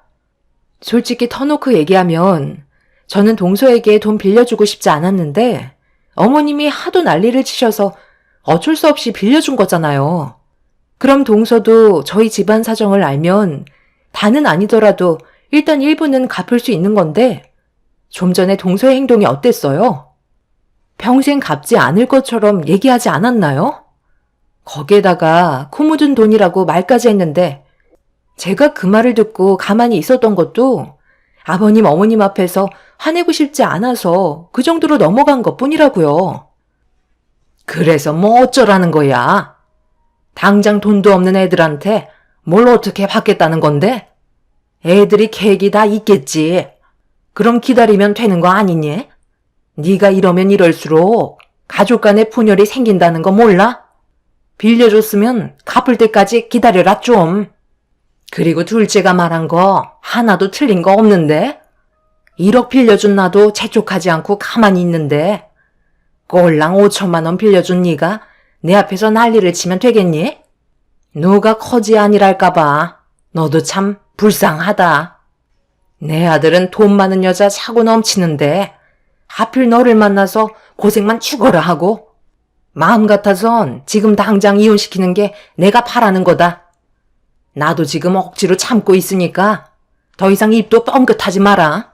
솔직히 터놓고 얘기하면 저는 동서에게 돈 빌려주고 싶지 않았는데 어머님이 하도 난리를 치셔서 어쩔 수 없이 빌려준 거잖아요. 그럼 동서도 저희 집안 사정을 알면 다는 아니더라도 일단 일부는 갚을 수 있는 건데 좀 전에 동서의 행동이 어땠어요? 평생 갚지 않을 것처럼 얘기하지 않았나요? 거기에다가 코 묻은 돈이라고 말까지 했는데 제가 그 말을 듣고 가만히 있었던 것도 아버님 어머님 앞에서 화내고 싶지 않아서 그 정도로 넘어간 것뿐이라고요. 그래서 뭐 어쩌라는 거야? 당장 돈도 없는 애들한테 뭘 어떻게 받겠다는 건데? 애들이 계획이 다 있겠지. 그럼 기다리면 되는 거 아니니? 네가 이러면 이럴수록 가족 간의 분열이 생긴다는 거 몰라? 빌려줬으면 갚을 때까지 기다려라 좀. 그리고 둘째가 말한 거 하나도 틀린 거 없는데? 1억 빌려준 나도 재촉하지 않고 가만히 있는데 꼴랑 5천만 원 빌려준 네가 내 앞에서 난리를 치면 되겠니? 누가 커지 아니랄까 봐. 너도 참 불쌍하다. 내 아들은 돈 많은 여자 차고 넘치는데 하필 너를 만나서 고생만 죽어라 하고 마음 같아선 지금 당장 이혼시키는 게 내가 바라는 거다. 나도 지금 억지로 참고 있으니까 더 이상 입도 뻥긋하지 마라.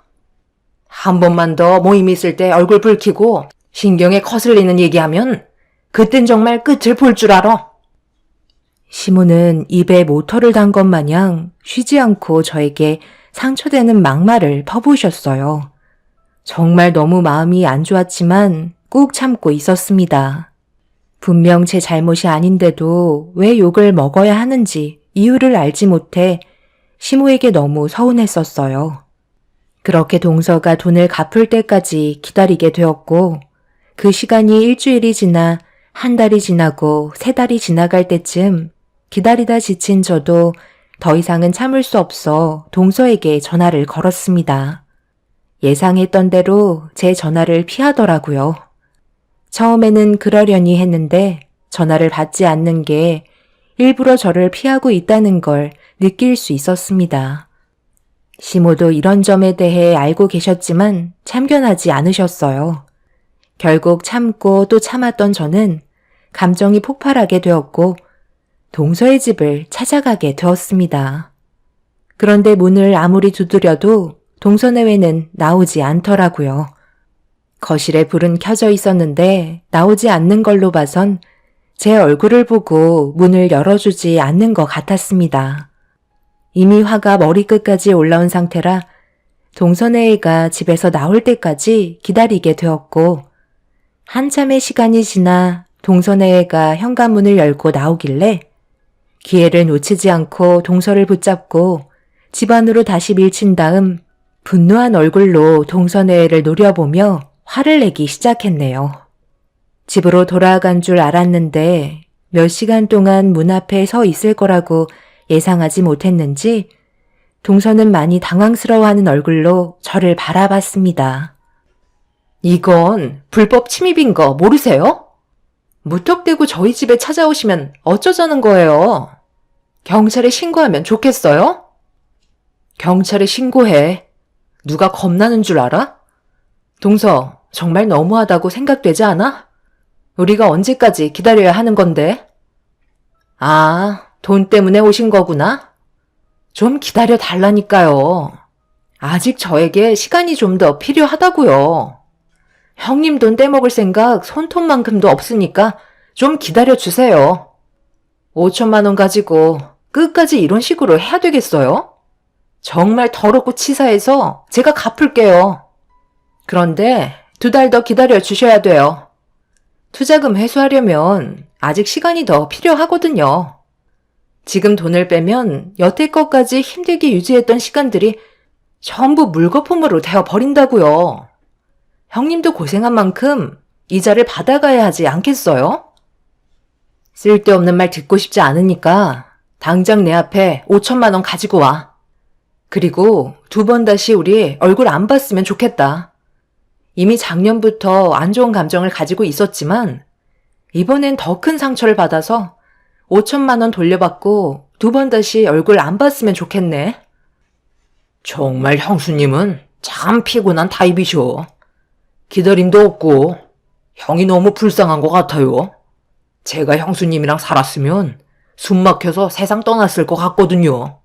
한 번만 더 모임 있을 때 얼굴 붉히고 신경에 거슬리는 얘기하면 그땐 정말 끝을 볼 줄 알아. 시모는 입에 모터를 단 것 마냥 쉬지 않고 저에게 상처되는 막말을 퍼부으셨어요. 정말 너무 마음이 안 좋았지만 꾹 참고 있었습니다. 분명 제 잘못이 아닌데도 왜 욕을 먹어야 하는지 이유를 알지 못해 시모에게 너무 서운했었어요. 그렇게 동서가 돈을 갚을 때까지 기다리게 되었고, 그 시간이 일주일이 지나 한 달이 지나고 세 달이 지나갈 때쯤 기다리다 지친 저도 더 이상은 참을 수 없어 동서에게 전화를 걸었습니다. 예상했던 대로 제 전화를 피하더라고요. 처음에는 그러려니 했는데 전화를 받지 않는 게 일부러 저를 피하고 있다는 걸 느낄 수 있었습니다. 시모도 이런 점에 대해 알고 계셨지만 참견하지 않으셨어요. 결국 참고 또 참았던 저는 감정이 폭발하게 되었고 동서의 집을 찾아가게 되었습니다. 그런데 문을 아무리 두드려도 동서 내외는 나오지 않더라고요. 거실에 불은 켜져 있었는데 나오지 않는 걸로 봐선 제 얼굴을 보고 문을 열어주지 않는 것 같았습니다. 이미 화가 머리끝까지 올라온 상태라 동서네 애가 집에서 나올 때까지 기다리게 되었고, 한참의 시간이 지나 동서네 애가 현관문을 열고 나오길래 기회를 놓치지 않고 동서를 붙잡고 집 안으로 다시 밀친 다음 분노한 얼굴로 동서네 애를 노려보며 화를 내기 시작했네요. 집으로 돌아간 줄 알았는데 몇 시간 동안 문 앞에 서 있을 거라고 예상하지 못했는지 동서는 많이 당황스러워하는 얼굴로 저를 바라봤습니다. 이건 불법 침입인 거 모르세요? 무턱대고 저희 집에 찾아오시면 어쩌자는 거예요? 경찰에 신고하면 좋겠어요? 경찰에 신고해. 누가 겁나는 줄 알아? 동서, 정말 너무하다고 생각되지 않아? 우리가 언제까지 기다려야 하는 건데? 아, 돈 때문에 오신 거구나? 좀 기다려 달라니까요. 아직 저에게 시간이 좀 더 필요하다고요. 형님 돈 떼먹을 생각 손톱만큼도 없으니까 좀 기다려 주세요. 5천만 원 가지고 끝까지 이런 식으로 해야 되겠어요? 정말 더럽고 치사해서 제가 갚을게요. 그런데 2달 더 기다려 주셔야 돼요. 투자금 회수하려면 아직 시간이 더 필요하거든요. 지금 돈을 빼면 여태껏까지 힘들게 유지했던 시간들이 전부 물거품으로 되어버린다고요. 형님도 고생한 만큼 이자를 받아가야 하지 않겠어요? 쓸데없는 말 듣고 싶지 않으니까 당장 내 앞에 5천만 원 가지고 와. 그리고 2번 다시 우리 얼굴 안 봤으면 좋겠다. 이미 작년부터 안 좋은 감정을 가지고 있었지만 이번엔 더 큰 상처를 받아서 5천만 원 돌려받고 2번 다시 얼굴 안 봤으면 좋겠네. 정말 형수님은 참 피곤한 타입이셔. 기다림도 없고 형이 너무 불쌍한 것 같아요. 제가 형수님이랑 살았으면 숨 막혀서 세상 떠났을 것 같거든요.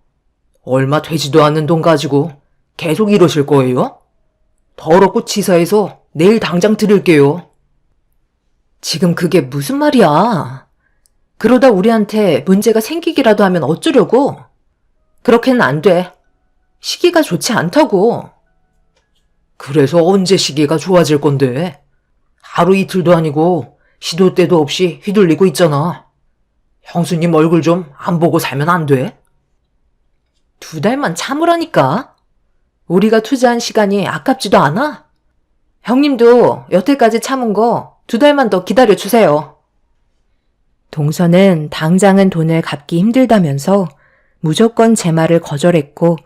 얼마 되지도 않는 돈 가지고 계속 이러실 거예요? 더럽고 치사해서 내일 당장 드릴게요. 지금 그게 무슨 말이야? 그러다 우리한테 문제가 생기기라도 하면 어쩌려고? 그렇게는 안 돼. 시기가 좋지 않다고. 그래서 언제 시기가 좋아질 건데? 하루 이틀도 아니고 시도 때도 없이 휘둘리고 있잖아. 형수님 얼굴 좀 안 보고 살면 안 돼? 2달만 참으라니까. 우리가 투자한 시간이 아깝지도 않아? 형님도 여태까지 참은 거 2달만 더 기다려 주세요. 동서는 당장은 돈을 갚기 힘들다면서 무조건 제 말을 거절했고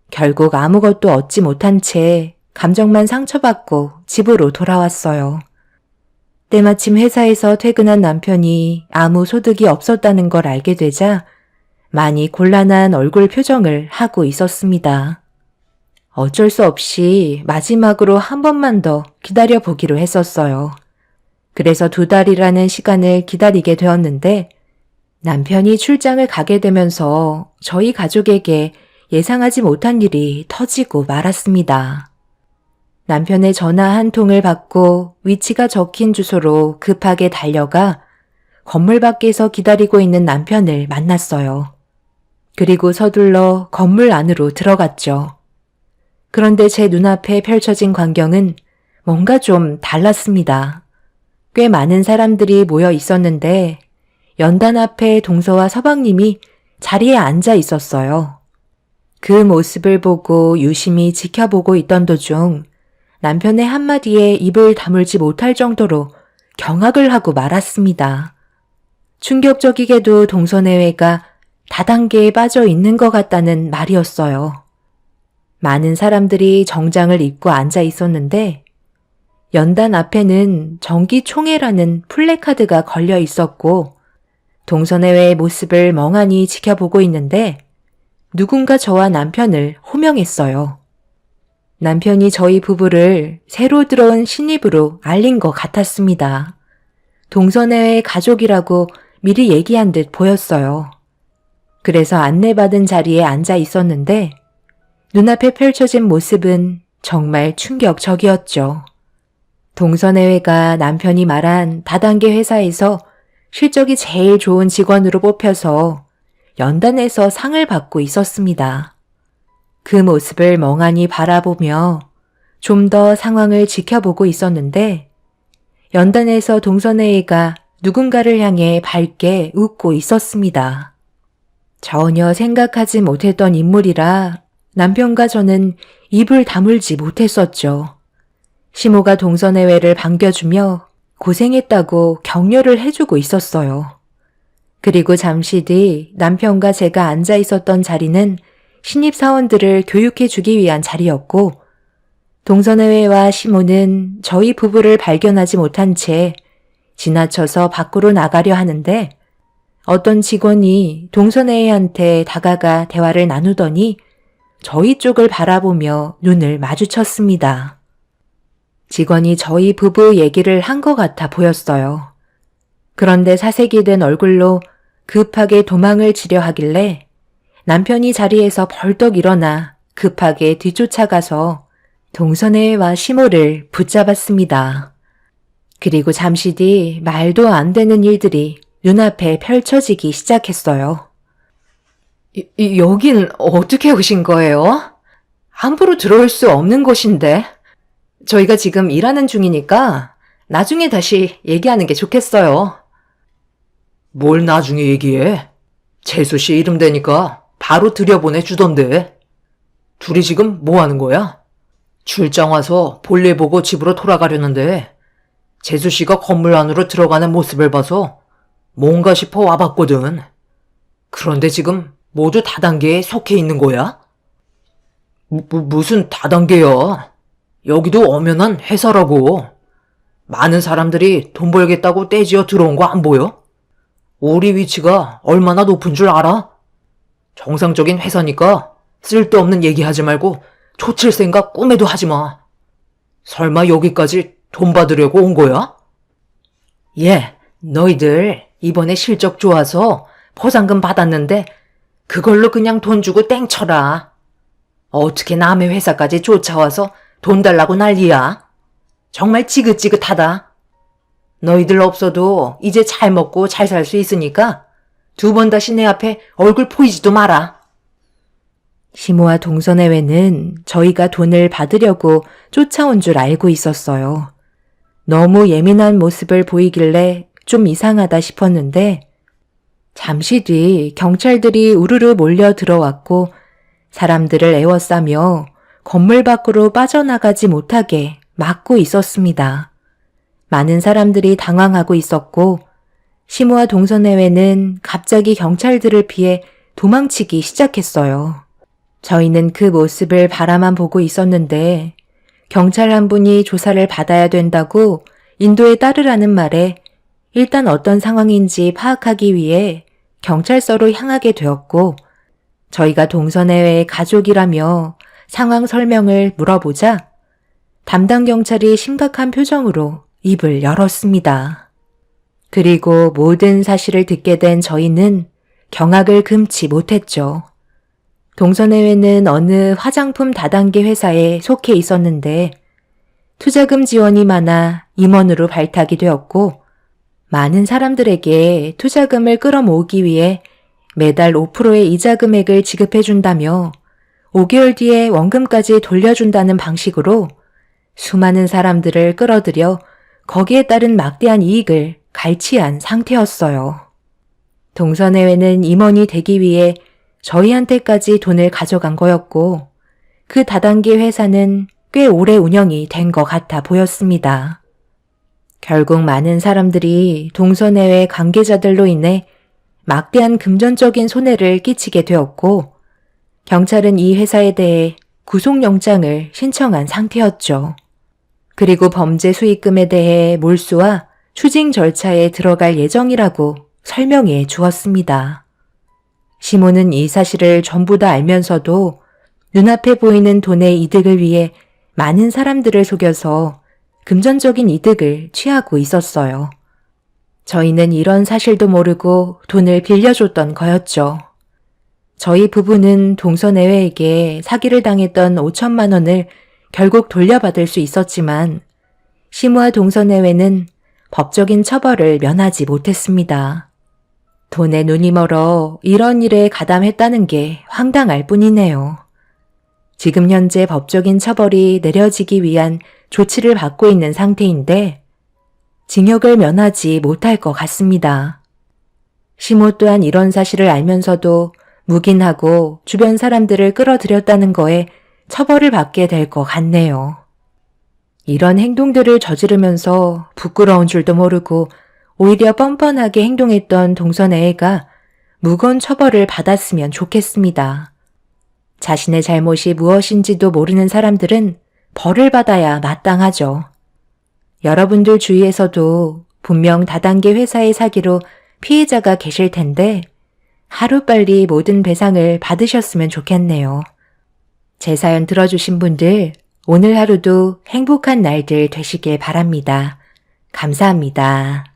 결국 아무것도 얻지 못한 채 감정만 상처받고 집으로 돌아왔어요. 때마침 회사에서 퇴근한 남편이 아무 소득이 없었다는 걸 알게 되자 많이 곤란한 얼굴 표정을 하고 있었습니다. 어쩔 수 없이 마지막으로 한 번만 더 기다려보기로 했었어요. 그래서 2달이라는 시간을 기다리게 되었는데 남편이 출장을 가게 되면서 저희 가족에게 예상하지 못한 일이 터지고 말았습니다. 남편의 전화 한 통을 받고 위치가 적힌 주소로 급하게 달려가 건물 밖에서 기다리고 있는 남편을 만났어요. 그리고 서둘러 건물 안으로 들어갔죠. 그런데 제 눈앞에 펼쳐진 광경은 뭔가 좀 달랐습니다. 꽤 많은 사람들이 모여 있었는데 연단 앞에 동서와 서방님이 자리에 앉아 있었어요. 그 모습을 보고 유심히 지켜보고 있던 도중 남편의 한마디에 입을 다물지 못할 정도로 경악을 하고 말았습니다. 충격적이게도 동서내외가 다단계에 빠져 있는 것 같다는 말이었어요. 많은 사람들이 정장을 입고 앉아 있었는데 연단 앞에는 정기총회라는 플래카드가 걸려 있었고 동서내외의 모습을 멍하니 지켜보고 있는데 누군가 저와 남편을 호명했어요. 남편이 저희 부부를 새로 들어온 신입으로 알린 것 같았습니다. 동서내외의 가족이라고 미리 얘기한 듯 보였어요. 그래서 안내받은 자리에 앉아 있었는데 눈앞에 펼쳐진 모습은 정말 충격적이었죠. 동서내외가 남편이 말한 다단계 회사에서 실적이 제일 좋은 직원으로 뽑혀서 연단에서 상을 받고 있었습니다. 그 모습을 멍하니 바라보며 좀 더 상황을 지켜보고 있었는데 연단에서 동서내외가 누군가를 향해 밝게 웃고 있었습니다. 전혀 생각하지 못했던 인물이라 남편과 저는 입을 다물지 못했었죠. 시모가 동서내외를 반겨주며 고생했다고 격려를 해주고 있었어요. 그리고 잠시 뒤 남편과 제가 앉아 있었던 자리는 신입사원들을 교육해주기 위한 자리였고 동서내외와 시모는 저희 부부를 발견하지 못한 채 지나쳐서 밖으로 나가려 하는데 어떤 직원이 동서내외한테 다가가 대화를 나누더니 저희 쪽을 바라보며 눈을 마주쳤습니다. 직원이 저희 부부 얘기를 한 것 같아 보였어요. 그런데 사색이 된 얼굴로 급하게 도망을 치려 하길래 남편이 자리에서 벌떡 일어나 급하게 뒤쫓아가서 동서내외와 시모를 붙잡았습니다. 그리고 잠시 뒤 말도 안 되는 일들이 눈앞에 펼쳐지기 시작했어요. 여긴 어떻게 오신 거예요? 함부로 들어올 수 없는 곳인데. 저희가 지금 일하는 중이니까 나중에 다시 얘기하는 게 좋겠어요. 뭘 나중에 얘기해? 재수 씨 이름 대니까 바로 들여보내주던데. 둘이 지금 뭐 하는 거야? 출장 와서 볼일 보고 집으로 돌아가려는데 재수 씨가 건물 안으로 들어가는 모습을 봐서 뭔가 싶어 와봤거든. 그런데 지금 모두 다단계에 속해 있는 거야? 무슨 다단계야? 여기도 엄연한 회사라고. 많은 사람들이 돈 벌겠다고 떼지어 들어온 거 안 보여? 우리 위치가 얼마나 높은 줄 알아? 정상적인 회사니까 쓸데없는 얘기하지 말고 초칠 생각 꿈에도 하지 마. 설마 여기까지 돈 받으려고 온 거야? 너희들 이번에 실적 좋아서 포상금 받았는데 그걸로 그냥 돈 주고 땡쳐라. 어떻게 남의 회사까지 쫓아와서 돈 달라고 난리야? 정말 지긋지긋하다. 너희들 없어도 이제 잘 먹고 잘 살 수 있으니까 2번 다시 내 앞에 얼굴 보이지도 마라. 시모와 동서내외는 저희가 돈을 받으려고 쫓아온 줄 알고 있었어요. 너무 예민한 모습을 보이길래 좀 이상하다 싶었는데 잠시 뒤 경찰들이 우르르 몰려 들어왔고 사람들을 에워싸며 건물 밖으로 빠져나가지 못하게 막고 있었습니다. 많은 사람들이 당황하고 있었고 시모와 동서내외는 갑자기 경찰들을 피해 도망치기 시작했어요. 저희는 그 모습을 바라만 보고 있었는데 경찰 한 분이 조사를 받아야 된다고 인도에 따르라는 말에 일단 어떤 상황인지 파악하기 위해 경찰서로 향하게 되었고 저희가 동서내외의 가족이라며 상황 설명을 물어보자 담당 경찰이 심각한 표정으로 입을 열었습니다. 그리고 모든 사실을 듣게 된 저희는 경악을 금치 못했죠. 동서내외는 어느 화장품 다단계 회사에 속해 있었는데 투자금 지원이 많아 임원으로 발탁이 되었고 많은 사람들에게 투자금을 끌어모으기 위해 매달 5%의 이자 금액을 지급해준다며 5개월 뒤에 원금까지 돌려준다는 방식으로 수많은 사람들을 끌어들여 거기에 따른 막대한 이익을 갈취한 상태였어요. 동선회회는 임원이 되기 위해 저희한테까지 돈을 가져간 거였고 그 다단계 회사는 꽤 오래 운영이 된 것 같아 보였습니다. 결국 많은 사람들이 동선회회 관계자들로 인해 막대한 금전적인 손해를 끼치게 되었고 경찰은 이 회사에 대해 구속영장을 신청한 상태였죠. 그리고 범죄 수익금에 대해 몰수와 추징 절차에 들어갈 예정이라고 설명해 주었습니다. 시모는 이 사실을 전부 다 알면서도 눈앞에 보이는 돈의 이득을 위해 많은 사람들을 속여서 금전적인 이득을 취하고 있었어요. 저희는 이런 사실도 모르고 돈을 빌려줬던 거였죠. 저희 부부는 동선회회에게 사기를 당했던 5천만 원을 결국 돌려받을 수 있었지만 시무와 동선회회는 법적인 처벌을 면하지 못했습니다. 돈에 눈이 멀어 이런 일에 가담했다는 게 황당할 뿐이네요. 지금 현재 법적인 처벌이 내려지기 위한 조치를 받고 있는 상태인데 징역을 면하지 못할 것 같습니다. 시모 또한 이런 사실을 알면서도 묵인하고 주변 사람들을 끌어들였다는 거에 처벌을 받게 될 것 같네요. 이런 행동들을 저지르면서 부끄러운 줄도 모르고 오히려 뻔뻔하게 행동했던 동선애가 무거운 처벌을 받았으면 좋겠습니다. 자신의 잘못이 무엇인지도 모르는 사람들은 벌을 받아야 마땅하죠. 여러분들 주위에서도 분명 다단계 회사의 사기로 피해자가 계실 텐데 하루빨리 모든 배상을 받으셨으면 좋겠네요. 제 사연 들어주신 분들 오늘 하루도 행복한 날들 되시길 바랍니다. 감사합니다.